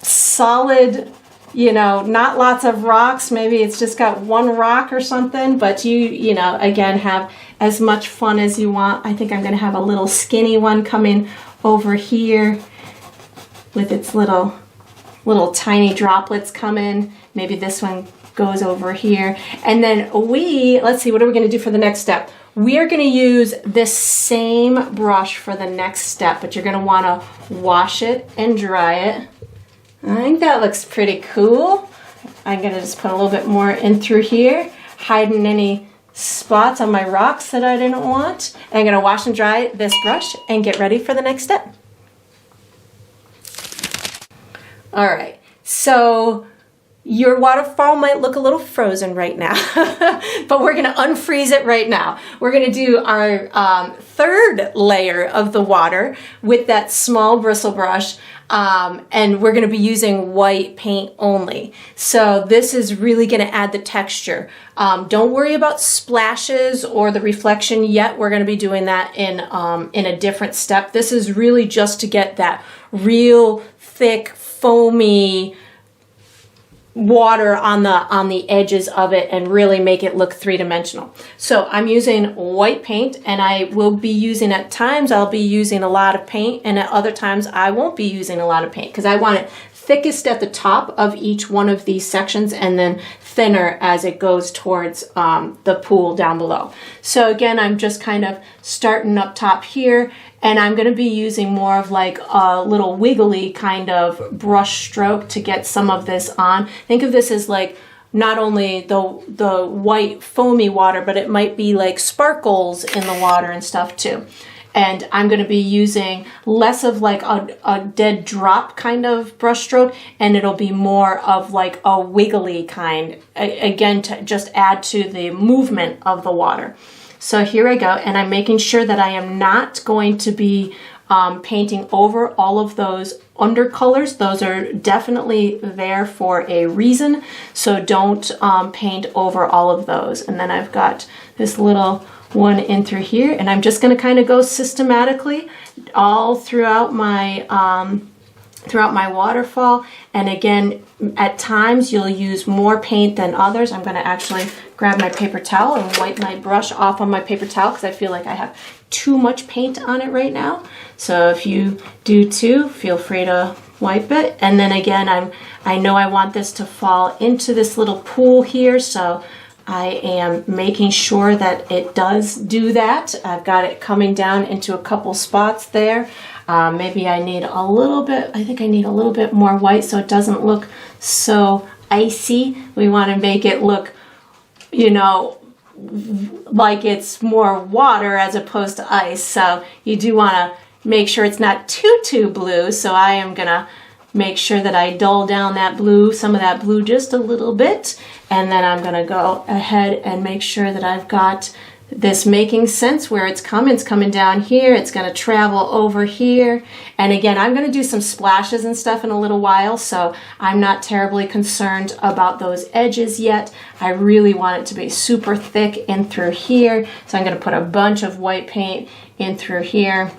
solid, not lots of rocks. Maybe it's just got one rock or something, but you again, have as much fun as you want. I think I'm going to have a little skinny one coming over here with its little tiny droplets coming. Maybe this one goes over here. And then let's see, what are we going to do for the next step? We are going to use this same brush for the next step, but you're going to want to wash it and dry it. I think that looks pretty cool. I'm going to just put a little bit more in through here, hiding any spots on my rocks that I didn't want. And I'm going to wash and dry this brush and get ready for the next step. All right, so your waterfall might look a little frozen right now, but we're going to unfreeze it right now. We're going to do our third layer of the water with that small bristle brush, and we're going to be using white paint only. So this is really going to add the texture. Don't worry about splashes or the reflection yet. We're going to be doing that in a different step. This is really just to get that real thick, foamy water on the edges of it and really make it look three-dimensional. So I'm using white paint, and I will be using, at times I'll be using a lot of paint, and at other times I won't be using a lot of paint because I want it thickest at the top of each one of these sections and then thinner as it goes towards the pool down below. So again, I'm just kind of starting up top here, and I'm going to be using more of like a little wiggly kind of brush stroke to get some of this on. Think of this as like not only the white foamy water, but it might be like sparkles in the water and stuff too. And I'm going to be using less of like a dead drop kind of brush stroke, and it'll be more of like a wiggly kind, again, to just add to the movement of the water. So here I go, and I'm making sure that I am not going to be painting over all of those undercolors. Those are definitely there for a reason, so don't paint over all of those. And then I've got this little one in through here, and I'm just going to kind of go systematically all throughout my waterfall. And again, at times you'll use more paint than others. I'm going to actually grab my paper towel and wipe my brush off on my paper towel because I feel like I have too much paint on it right now. So if you do too, feel free to wipe it. And then again, I know I want this to fall into this little pool here, so I am making sure that it does do that. I've got it coming down into a couple spots there. Maybe I need a little bit, I think I need a little bit more white so it doesn't look so icy. We want to make it look, you know, like it's more water as opposed to ice. So you do want to make sure it's not too blue. So I am going to make sure that I dull down that blue, some of that blue just a little bit. And then I'm going to go ahead and make sure that I've got this making sense where it's coming down here. It's going to travel over here. And again, I'm going to do some splashes and stuff in a little while, so I'm not terribly concerned about those edges yet. I really want it to be super thick in through here. So I'm going to put a bunch of white paint in through here.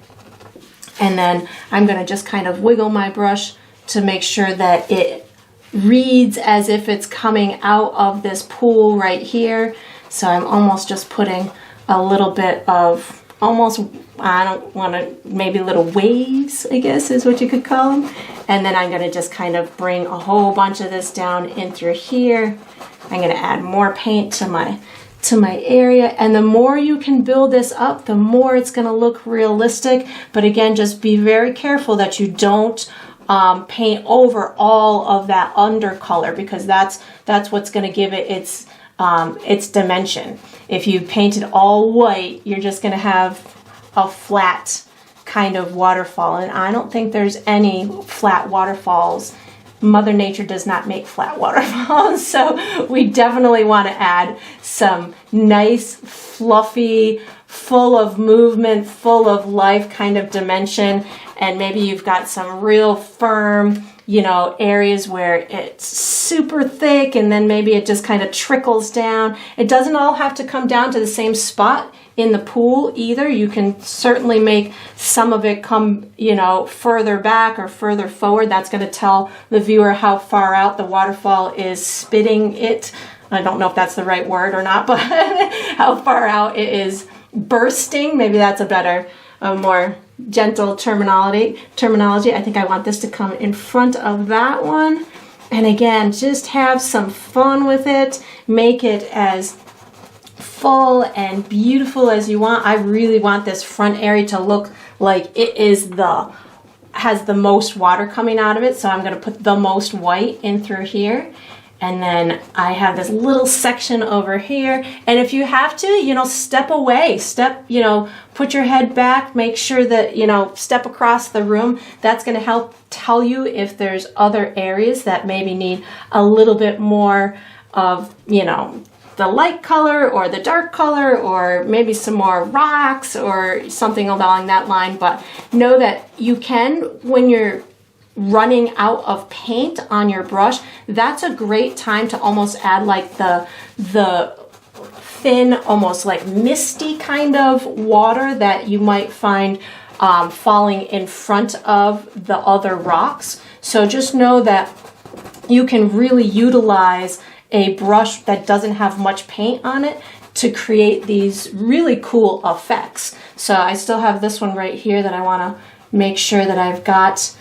And then I'm going to just kind of wiggle my brush to make sure that it reads as if it's coming out of this pool right here. So I'm almost just putting a little bit of almost, I don't want to, maybe little waves, I guess is what you could call them. And then I'm going to just kind of bring a whole bunch of this down in through here. I'm going to add more paint to my area. And the more you can build this up, the more it's going to look realistic. But again, just be very careful that you don't paint over all of that undercolor, because that's what's going to give it its dimension. If you paint it all white, you're just going to have a flat kind of waterfall, and I don't think there's any flat waterfalls. Mother Nature does not make flat waterfalls, so we definitely want to add some nice, fluffy, full of movement, full of life kind of dimension. And maybe you've got some real firm, you know, areas where it's super thick, and then maybe it just kind of trickles down. It doesn't all have to come down to the same spot in the pool either. You can certainly make some of it come, you know, further back or further forward. That's going to tell the viewer how far out the waterfall is spitting it. I don't know if that's the right word or not, but how far out it is bursting. Maybe that's a better, more gentle terminology. I think I want this to come in front of that one. And again, just have some fun with it. Make it as full and beautiful as you want. I really want this front area to look like it is has the most water coming out of it. So I'm going to put the most white in through here. And then I have this little section over here. And if you have to, you know, step away, you know, put your head back, make sure that, you know, step across the room. That's going to help tell you if there's other areas that maybe need a little bit more of, you know, the light color or the dark color, or maybe some more rocks or something along that line. But know that you can, when you're running out of paint on your brush, that's a great time to almost add like the thin, almost like misty kind of water that you might find falling in front of the other rocks. So just know that you can really utilize a brush that doesn't have much paint on it to create these really cool effects. So I still have this one right here that I want to make sure that I've got.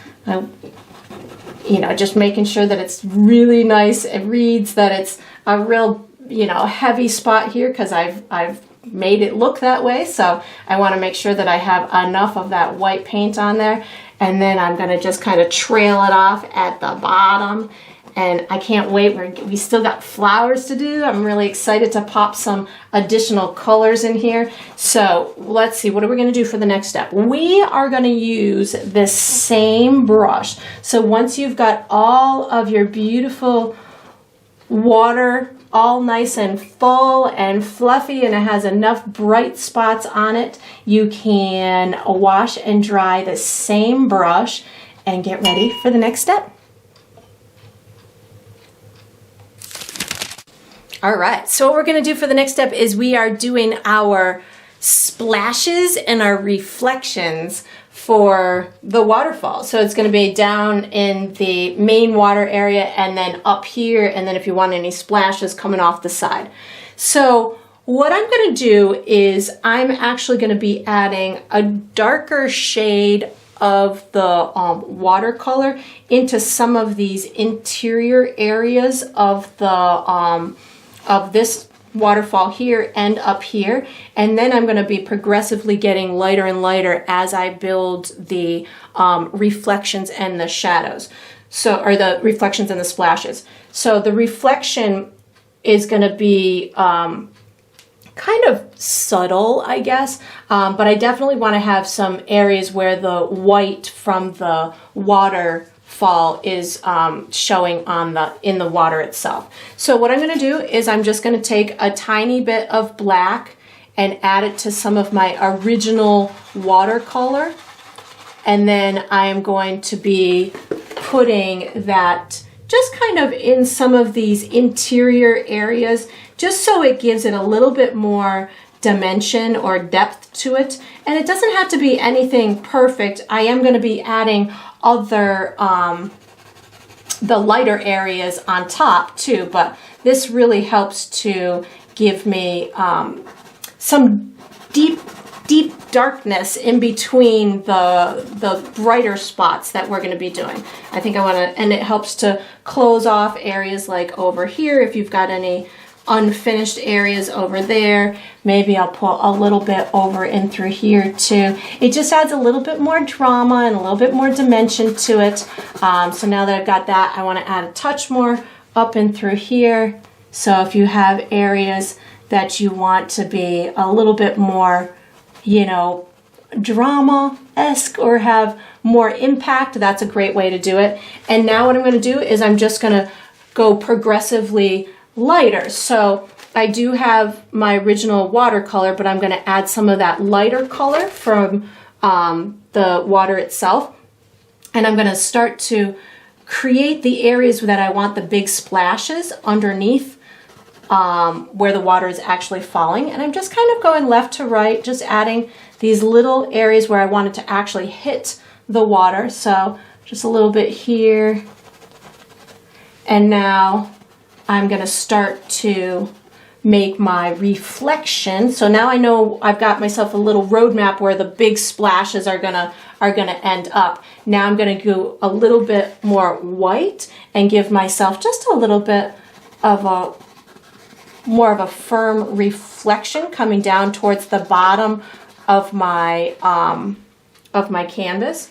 you know, just making sure that it's really nice. It reads that it's a real, you know, heavy spot here because I've made it look that way. So I want to make sure that I have enough of that white paint on there. And then I'm going to just kind of trail it off at the bottom. And I can't wait. We still got flowers to do. I'm really excited to pop some additional colors in here. So let's see, what are we going to do for the next step? We are going to use this same brush. So once you've got all of your beautiful water all nice and full and fluffy and it has enough bright spots on it, you can wash and dry the same brush and get ready for the next step. All right, so what we're gonna do for the next step is we are doing our splashes and our reflections for the waterfall. So it's gonna be down in the main water area and then up here, and then if you want any splashes coming off the side. So what I'm gonna do is I'm actually gonna be adding a darker shade of the watercolor into some of these interior areas of the of this waterfall here and up here, and then I'm going to be progressively getting lighter and lighter as I build the reflections and the shadows, or the reflections and the splashes. So the reflection is going to be kind of subtle, I guess, but I definitely want to have some areas where the white from the waterfall is showing in the water itself. So what I'm going to do is I'm just going to take a tiny bit of black and add it to some of my original watercolor, and then I am going to be putting that just kind of in some of these interior areas, just so it gives it a little bit more dimension or depth to it. And it doesn't have to be anything perfect. I am going to be adding other the lighter areas on top too, but this really helps to give me some deep darkness in between the brighter spots that we're going to be doing. I think I want to, and it helps to close off areas like over here if you've got any unfinished areas over there. Maybe I'll put a little bit over in through here too. It just adds a little bit more drama and a little bit more dimension to it. So now that I've got that, I want to add a touch more up and through here. So if you have areas that you want to be a little bit more, you know, drama-esque or have more impact, that's a great way to do it. And now what I'm going to do is I'm just going to go progressively lighter. So I do have my original watercolor, but I'm going to add some of that lighter color from the water itself. And I'm going to start to create the areas that I want the big splashes underneath where the water is actually falling. And I'm just kind of going left to right, just adding these little areas where I want it to actually hit the water. So just a little bit here. And now I'm going to start to make my reflection. So now I know I've got myself a little roadmap where the big splashes are gonna end up. Now I'm going to go a little bit more white and give myself just a little bit of more of a firm reflection coming down towards the bottom of my canvas.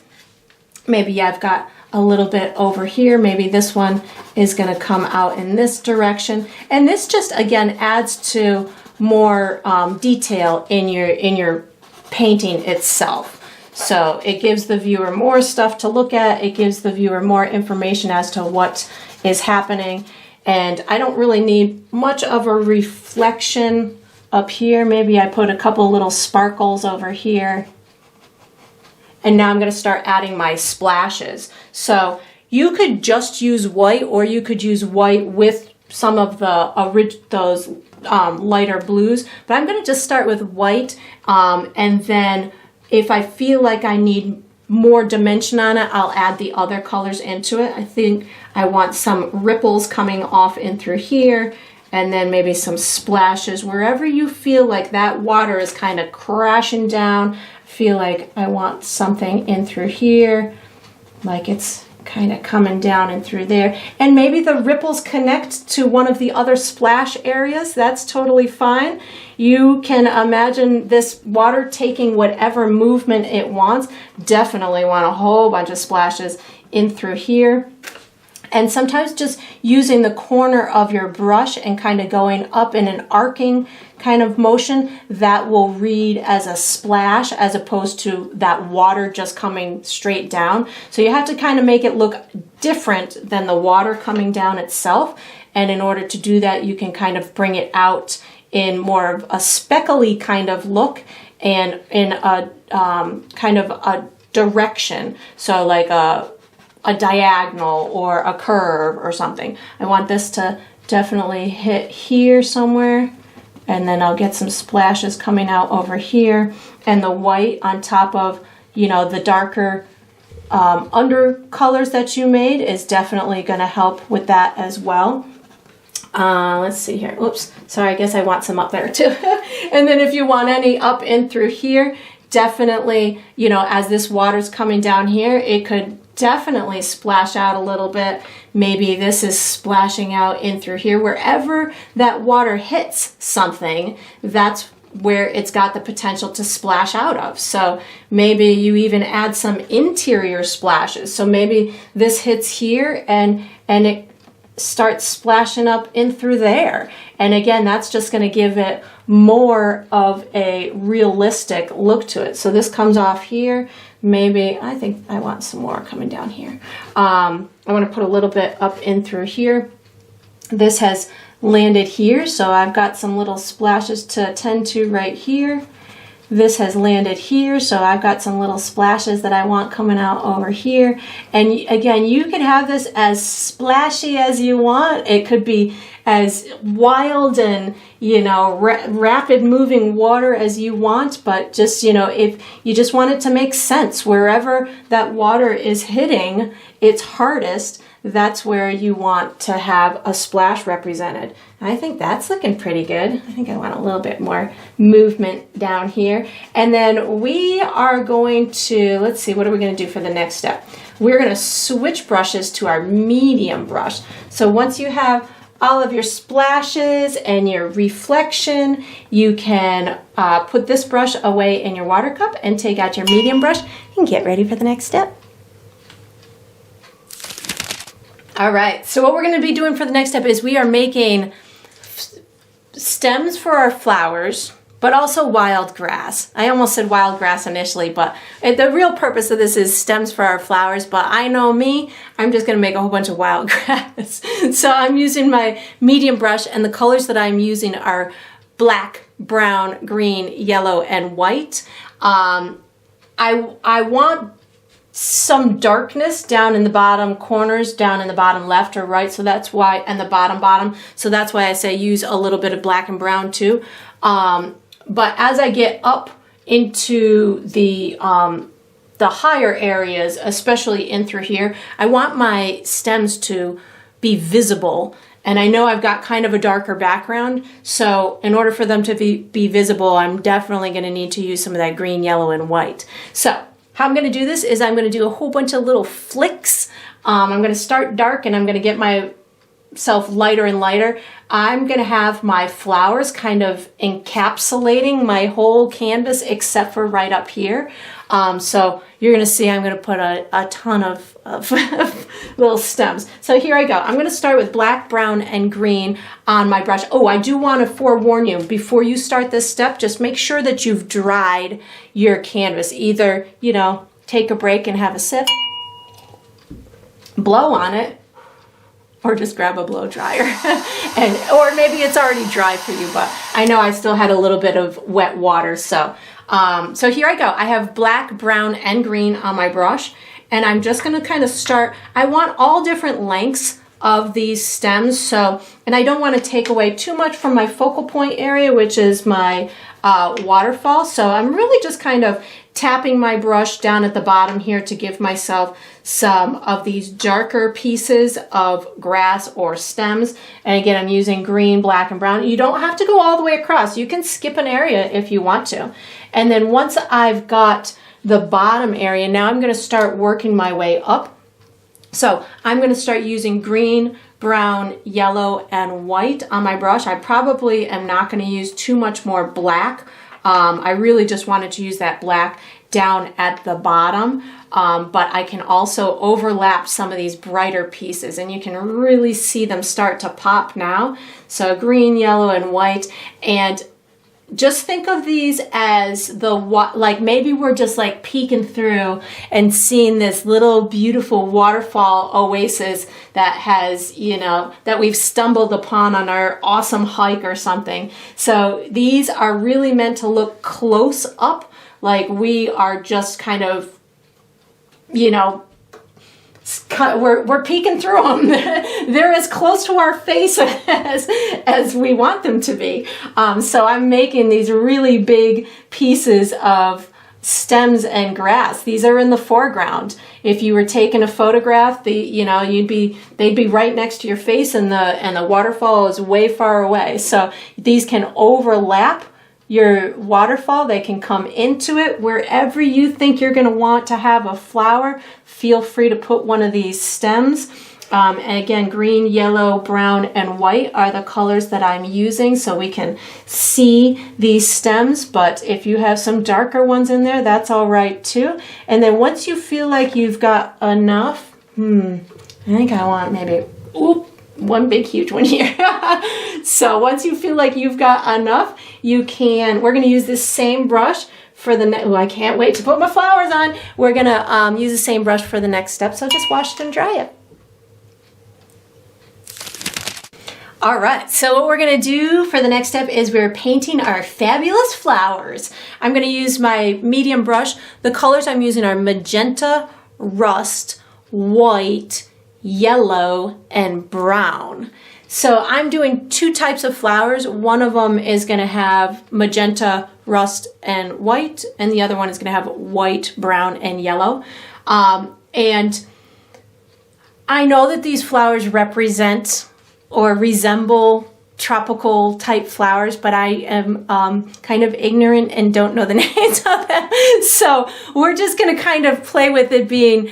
Maybe I've got a little bit over here. Maybe this one is going to come out in this direction. And this just, again, adds to more detail in your painting itself. So it gives the viewer more stuff to look at. It gives the viewer more information as to what is happening. And I don't really need much of a reflection up here. Maybe I put a couple little sparkles over here. And now I'm going to start adding my splashes. So you could just use white, or you could use white with some of those lighter blues. But I'm going to just start with white, and then if I feel like I need more dimension on it, I'll add the other colors into it. I think I want some ripples coming off in through here, and then maybe some splashes wherever you feel like that water is kind of crashing down. Feel like I want something in through here, like it's kind of coming down and through there. And maybe the ripples connect to one of the other splash areas. That's totally fine. You can imagine this water taking whatever movement it wants. Definitely want a whole bunch of splashes in through here. And sometimes just using the corner of your brush and kind of going up in an arcing kind of motion, that will read as a splash as opposed to that water just coming straight down. So you have to kind of make it look different than the water coming down itself. And in order to do that, you can kind of bring it out in more of a speckly kind of look and in a kind of a direction. So like a diagonal or a curve or something. I want this to definitely hit here somewhere, and then I'll get some splashes coming out over here, and the white on top of, you know, the darker under colors that you made is definitely going to help with that as well. Let's see here. Oops, sorry, I guess I want some up there too. And then if you want any up in through here, definitely, you know, as this water's coming down here, it could definitely splash out a little bit. Maybe this is splashing out in through here. Wherever that water hits something, that's where it's got the potential to splash out of. So maybe you even add some interior splashes. So maybe this hits here and it starts splashing up in through there. And again, that's just going to give it more of a realistic look to it. So this comes off here. Maybe, I think I want some more coming down here. I want to put a little bit up in through here. This has landed here, so I've got some little splashes to attend to right here. This has landed here, so I've got some little splashes that I want coming out over here. And again, you can have this as splashy as you want. It could be as wild and, you know, rapid moving water as you want, but just, you know, if you just want it to make sense, wherever that water is hitting its hardest, that's where you want to have a splash represented. I think that's looking pretty good. I think I want a little bit more movement down here. And then we are going to, let's see, what are we going to do for the next step? We're going to switch brushes to our medium brush. So once you have all of your splashes and your reflection, you can put this brush away in your water cup and take out your medium brush and get ready for the next step. All right, so what we're going to be doing for the next step is we are making stems for our flowers, but also wild grass. I almost said wild grass initially, but the real purpose of this is stems for our flowers, but I know me, I'm just going to make a whole bunch of wild grass. So I'm using my medium brush, and the colors that I'm using are black, brown, green, yellow, and white. I want some darkness down in the bottom corners, down in the bottom left or right, so that's why, and the bottom, so that's why I say use a little bit of black and brown too. But as I get up into the higher areas, especially in through here, I want my stems to be visible. And I know I've got kind of a darker background, so in order for them to be visible, I'm definitely going to need to use some of that green, yellow, and white. So how I'm going to do this is I'm going to do a whole bunch of little flicks. I'm going to start dark and I'm going to get myself lighter and lighter. I'm going to have my flowers kind of encapsulating my whole canvas except for right up here. So you're going to see I'm going to put a ton of little stems. So here I go. I'm going to start with black, brown, and green on my brush. Oh, I do want to forewarn you, before you start this step, just make sure that you've dried your canvas. Either, you know, take a break and have a sip, blow on it, or just grab a blow dryer. Or maybe it's already dry for you, but I know I still had a little bit of wet water. So here I go. I have black, brown, and green on my brush, and I'm just gonna kind of start. I want all different lengths of these stems, and I don't want to take away too much from my focal point area, which is my waterfall. So I'm really just kind of tapping my brush down at the bottom here to give myself some of these darker pieces of grass or stems. And again, I'm using green, black, and brown. You don't have to go all the way across. You can skip an area if you want to. And then once I've got the bottom area, now I'm going to start working my way up. So I'm going to start using green, brown, yellow, and white on my brush. I probably am not going to use too much more black. I really just wanted to use that black down at the bottom, but I can also overlap some of these brighter pieces, and you can really see them start to pop now. So green, yellow, and white, and just think of these as like maybe we're just like peeking through and seeing this little beautiful waterfall oasis that has, you know, that we've stumbled upon on our awesome hike or something. So these are really meant to look close up, like we are just kind of, you know, we're peeking through them. They're as close to our face as we want them to be. So I'm making these really big pieces of stems and grass. These are in the foreground. If you were taking a photograph, they'd be right next to your face, and the waterfall is way far away. So these can overlap your waterfall. They can come into it wherever you think you're going to want to have a flower. Feel free to put one of these stems. And again, green, yellow, brown, and white are the colors that I'm using so we can see these stems. But if you have some darker ones in there, that's all right too. And then once you feel like you've got enough, I think I want maybe, one big huge one here. So once you feel like you've got enough, we're going to use this same brush for the next, I can't wait to put my flowers on. We're going to use the same brush for the next step. So just wash it and dry it. All right, so what we're gonna do for the next step is we're painting our fabulous flowers. I'm gonna use my medium brush. The colors I'm using are magenta, rust, white, yellow, and brown. So I'm doing two types of flowers. One of them is gonna have magenta, rust, and white, and the other one is gonna have white, brown, and yellow. And I know that these flowers represent or resemble tropical type flowers, but I am kind of ignorant and don't know the names of them. So we're just gonna kind of play with it being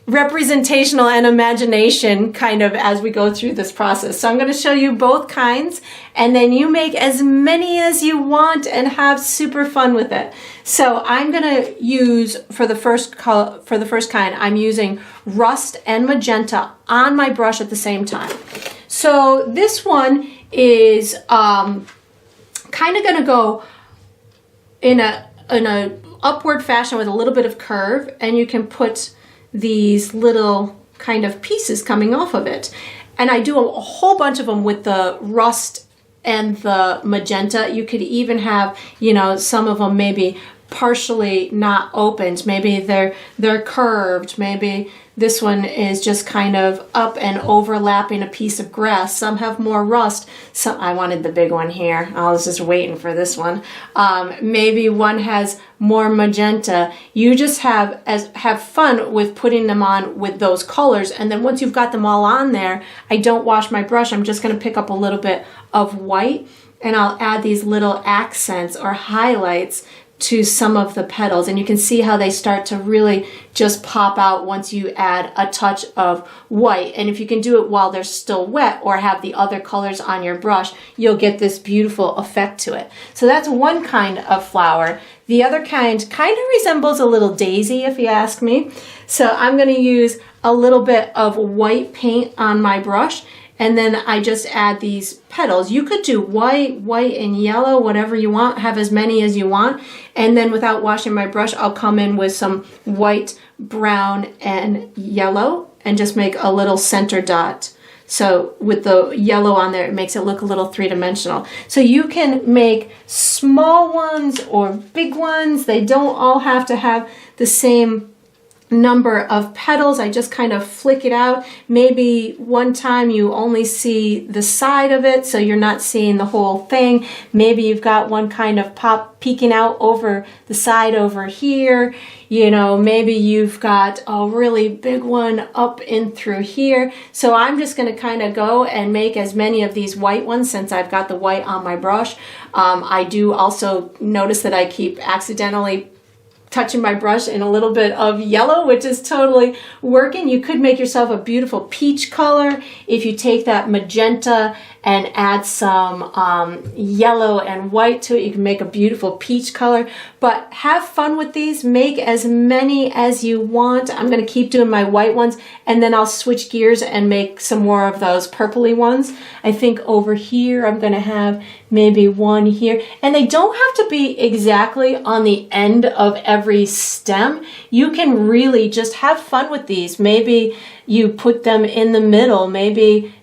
representational and imagination kind of as we go through this process. So I'm going to show you both kinds, and then you make as many as you want and have super fun with it. So I'm going to use for the first kind, I'm using rust and magenta on my brush at the same time. So this one is kind of going to go in a upward fashion with a little bit of curve, and you can put these little kind of pieces coming off of it. And I do a whole bunch of them with the rust and the magenta. You could even have, you know, some of them maybe partially not opened. Maybe they're curved. Maybe this one is just kind of up and overlapping a piece of grass. Some have more rust. Some, I wanted the big one here. I was just waiting for this one. Maybe one has more magenta. You just have fun with putting them on with those colors. And then once you've got them all on there, I don't wash my brush. I'm just going to pick up a little bit of white, and I'll add these little accents or highlights to some of the petals, and you can see how they start to really just pop out once you add a touch of white. And if you can do it while they're still wet or have the other colors on your brush, you'll get this beautiful effect to it. So that's one kind of flower. The other kind of resembles a little daisy, if you ask me. So I'm going to use a little bit of white paint on my brush, and then I just add these petals. You could do white, and yellow, whatever you want, have as many as you want. And then without washing my brush, I'll come in with some white, brown, and yellow and just make a little center dot. So with the yellow on there, it makes it look a little three-dimensional. So you can make small ones or big ones. They don't all have to have the same number of petals. I just kind of flick it out. Maybe one time you only see the side of it, so you're not seeing the whole thing. Maybe you've got one kind of pop peeking out over the side over here. You know, maybe you've got a really big one up in through here. So I'm just going to kind of go and make as many of these white ones since I've got the white on my brush. I do also notice that I keep accidentally touching my brush in a little bit of yellow, which is totally working. You could make yourself a beautiful peach color if you take that magenta and add some yellow and white to it. You can make a beautiful peach color, but have fun with these. Make as many as you want. I'm going to keep doing my white ones, and then I'll switch gears and make some more of those purpley ones. I think over here I'm going to have maybe one here, and they don't have to be exactly on the end of every stem. You can really just have fun with these. Maybe you put them in the middle. Maybe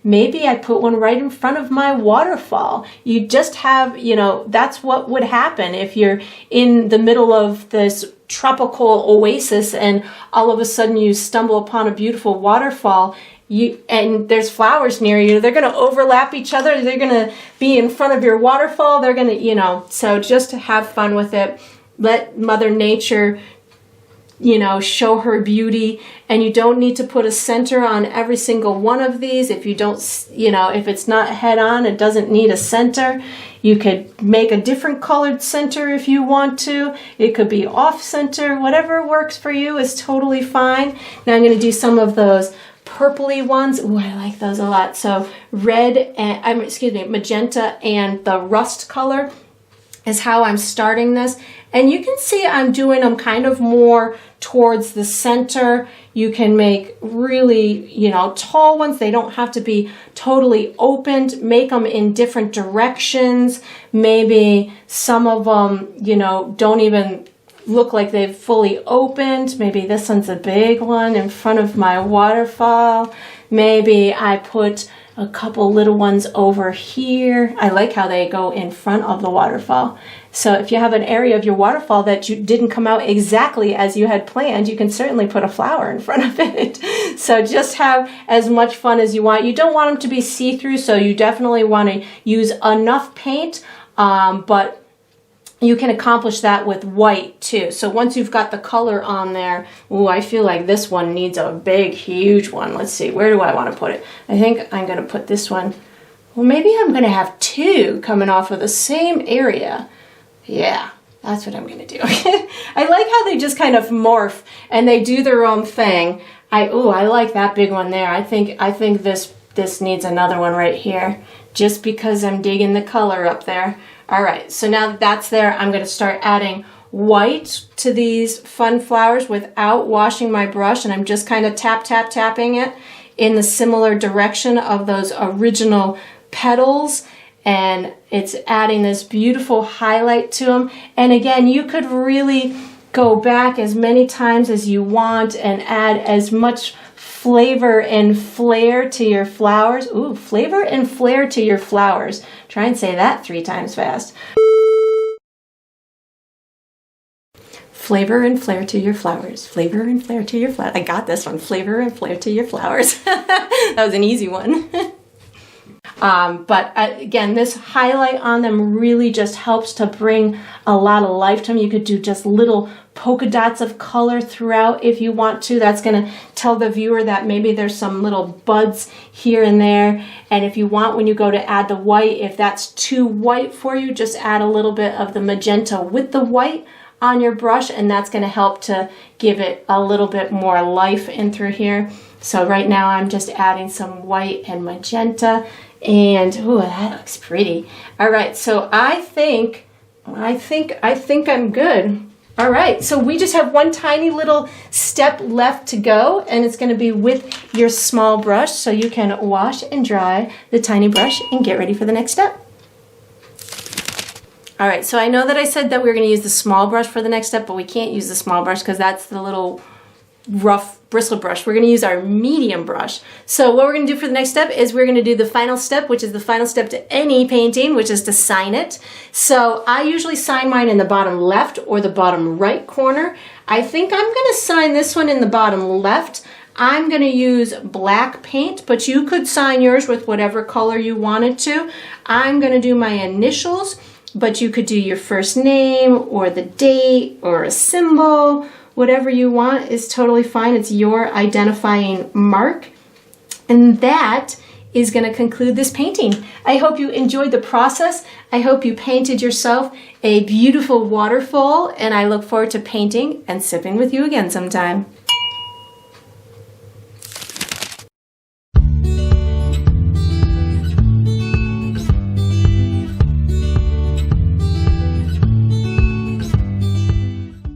I put one right in front of my waterfall. You just have, you know, that's what would happen if you're in the middle of this tropical oasis and all of a sudden you stumble upon a beautiful waterfall. And there's flowers near you. They're going to overlap each other. They're going to be in front of your waterfall. They're going to, you know, so just to have fun with it. Let Mother Nature, you know, show her beauty. And you don't need to put a center on every single one of these. If you don't, you know, if it's not head on, it doesn't need a center. You could make a different colored center if you want to. It could be off center. Whatever works for you is totally fine. Now I'm going to do some of those purpley ones. Ooh, I like those a lot. So red and, magenta and the rust color is how I'm starting this. And you can see I'm doing them kind of more towards the center. You can make really, you know, tall ones. They don't have to be totally opened. Make them in different directions. Maybe some of them, you know, don't even look like they've fully opened. Maybe this one's a big one in front of my waterfall. Maybe I put a couple little ones over here. I like how they go in front of the waterfall. So if you have an area of your waterfall that you didn't come out exactly as you had planned, you can certainly put a flower in front of it. So just have as much fun as you want. You don't want them to be see-through, so you definitely want to use enough paint, but you can accomplish that with white too. So once you've got the color on there, ooh, I feel like this one needs a big, huge one. Let's see, where do I want to put it? I think I'm going to put this one. Well, maybe I'm going to have two coming off of the same area. Yeah, that's what I'm going to do. I like how they just kind of morph and they do their own thing. I like that big one there. I think this needs another one right here, just because I'm digging the color up there. All right, so now that that's there, I'm going to start adding white to these fun flowers without washing my brush, and I'm just kind of tapping it in the similar direction of those original petals, and it's adding this beautiful highlight to them. And again, you could really go back as many times as you want and add as much flavor and flair to your flowers. Ooh, flavor and flair to your flowers. Try and say that 3 times fast. Flavor and flair to your flowers. Flavor and flair to your flowers. I got this one. Flavor and flair to your flowers. That was an easy one. But again, this highlight on them really just helps to bring a lot of life to them. You could do just little polka dots of color throughout if you want to. That's going to tell the viewer that maybe there's some little buds here and there. And if you want, when you go to add the white, if that's too white for you, just add a little bit of the magenta with the white on your brush, and that's going to help to give it a little bit more life in through here. So right now I'm just adding some white and magenta, and ooh, that looks pretty. All right, so I think I'm good. All right, so we just have one tiny little step left to go, and it's going to be with your small brush, so you can wash and dry the tiny brush and get ready for the next step. All right, so I know that I said that we were going to use the small brush for the next step, but we can't use the small brush because that's the little rough bristle brush. We're going to use our medium brush. So what we're going to do for the next step is we're going to do the final step, which is the final step to any painting, which is to sign it. So I usually sign mine in the bottom left or the bottom right corner. I think I'm going to sign this one in the bottom left. I'm going to use black paint, but you could sign yours with whatever color you wanted to. I'm going to do my initials, but you could do your first name or the date or a symbol. Whatever you want is totally fine. It's your identifying mark. And that is going to conclude this painting. I hope you enjoyed the process. I hope you painted yourself a beautiful waterfall, and I look forward to painting and sipping with you again sometime.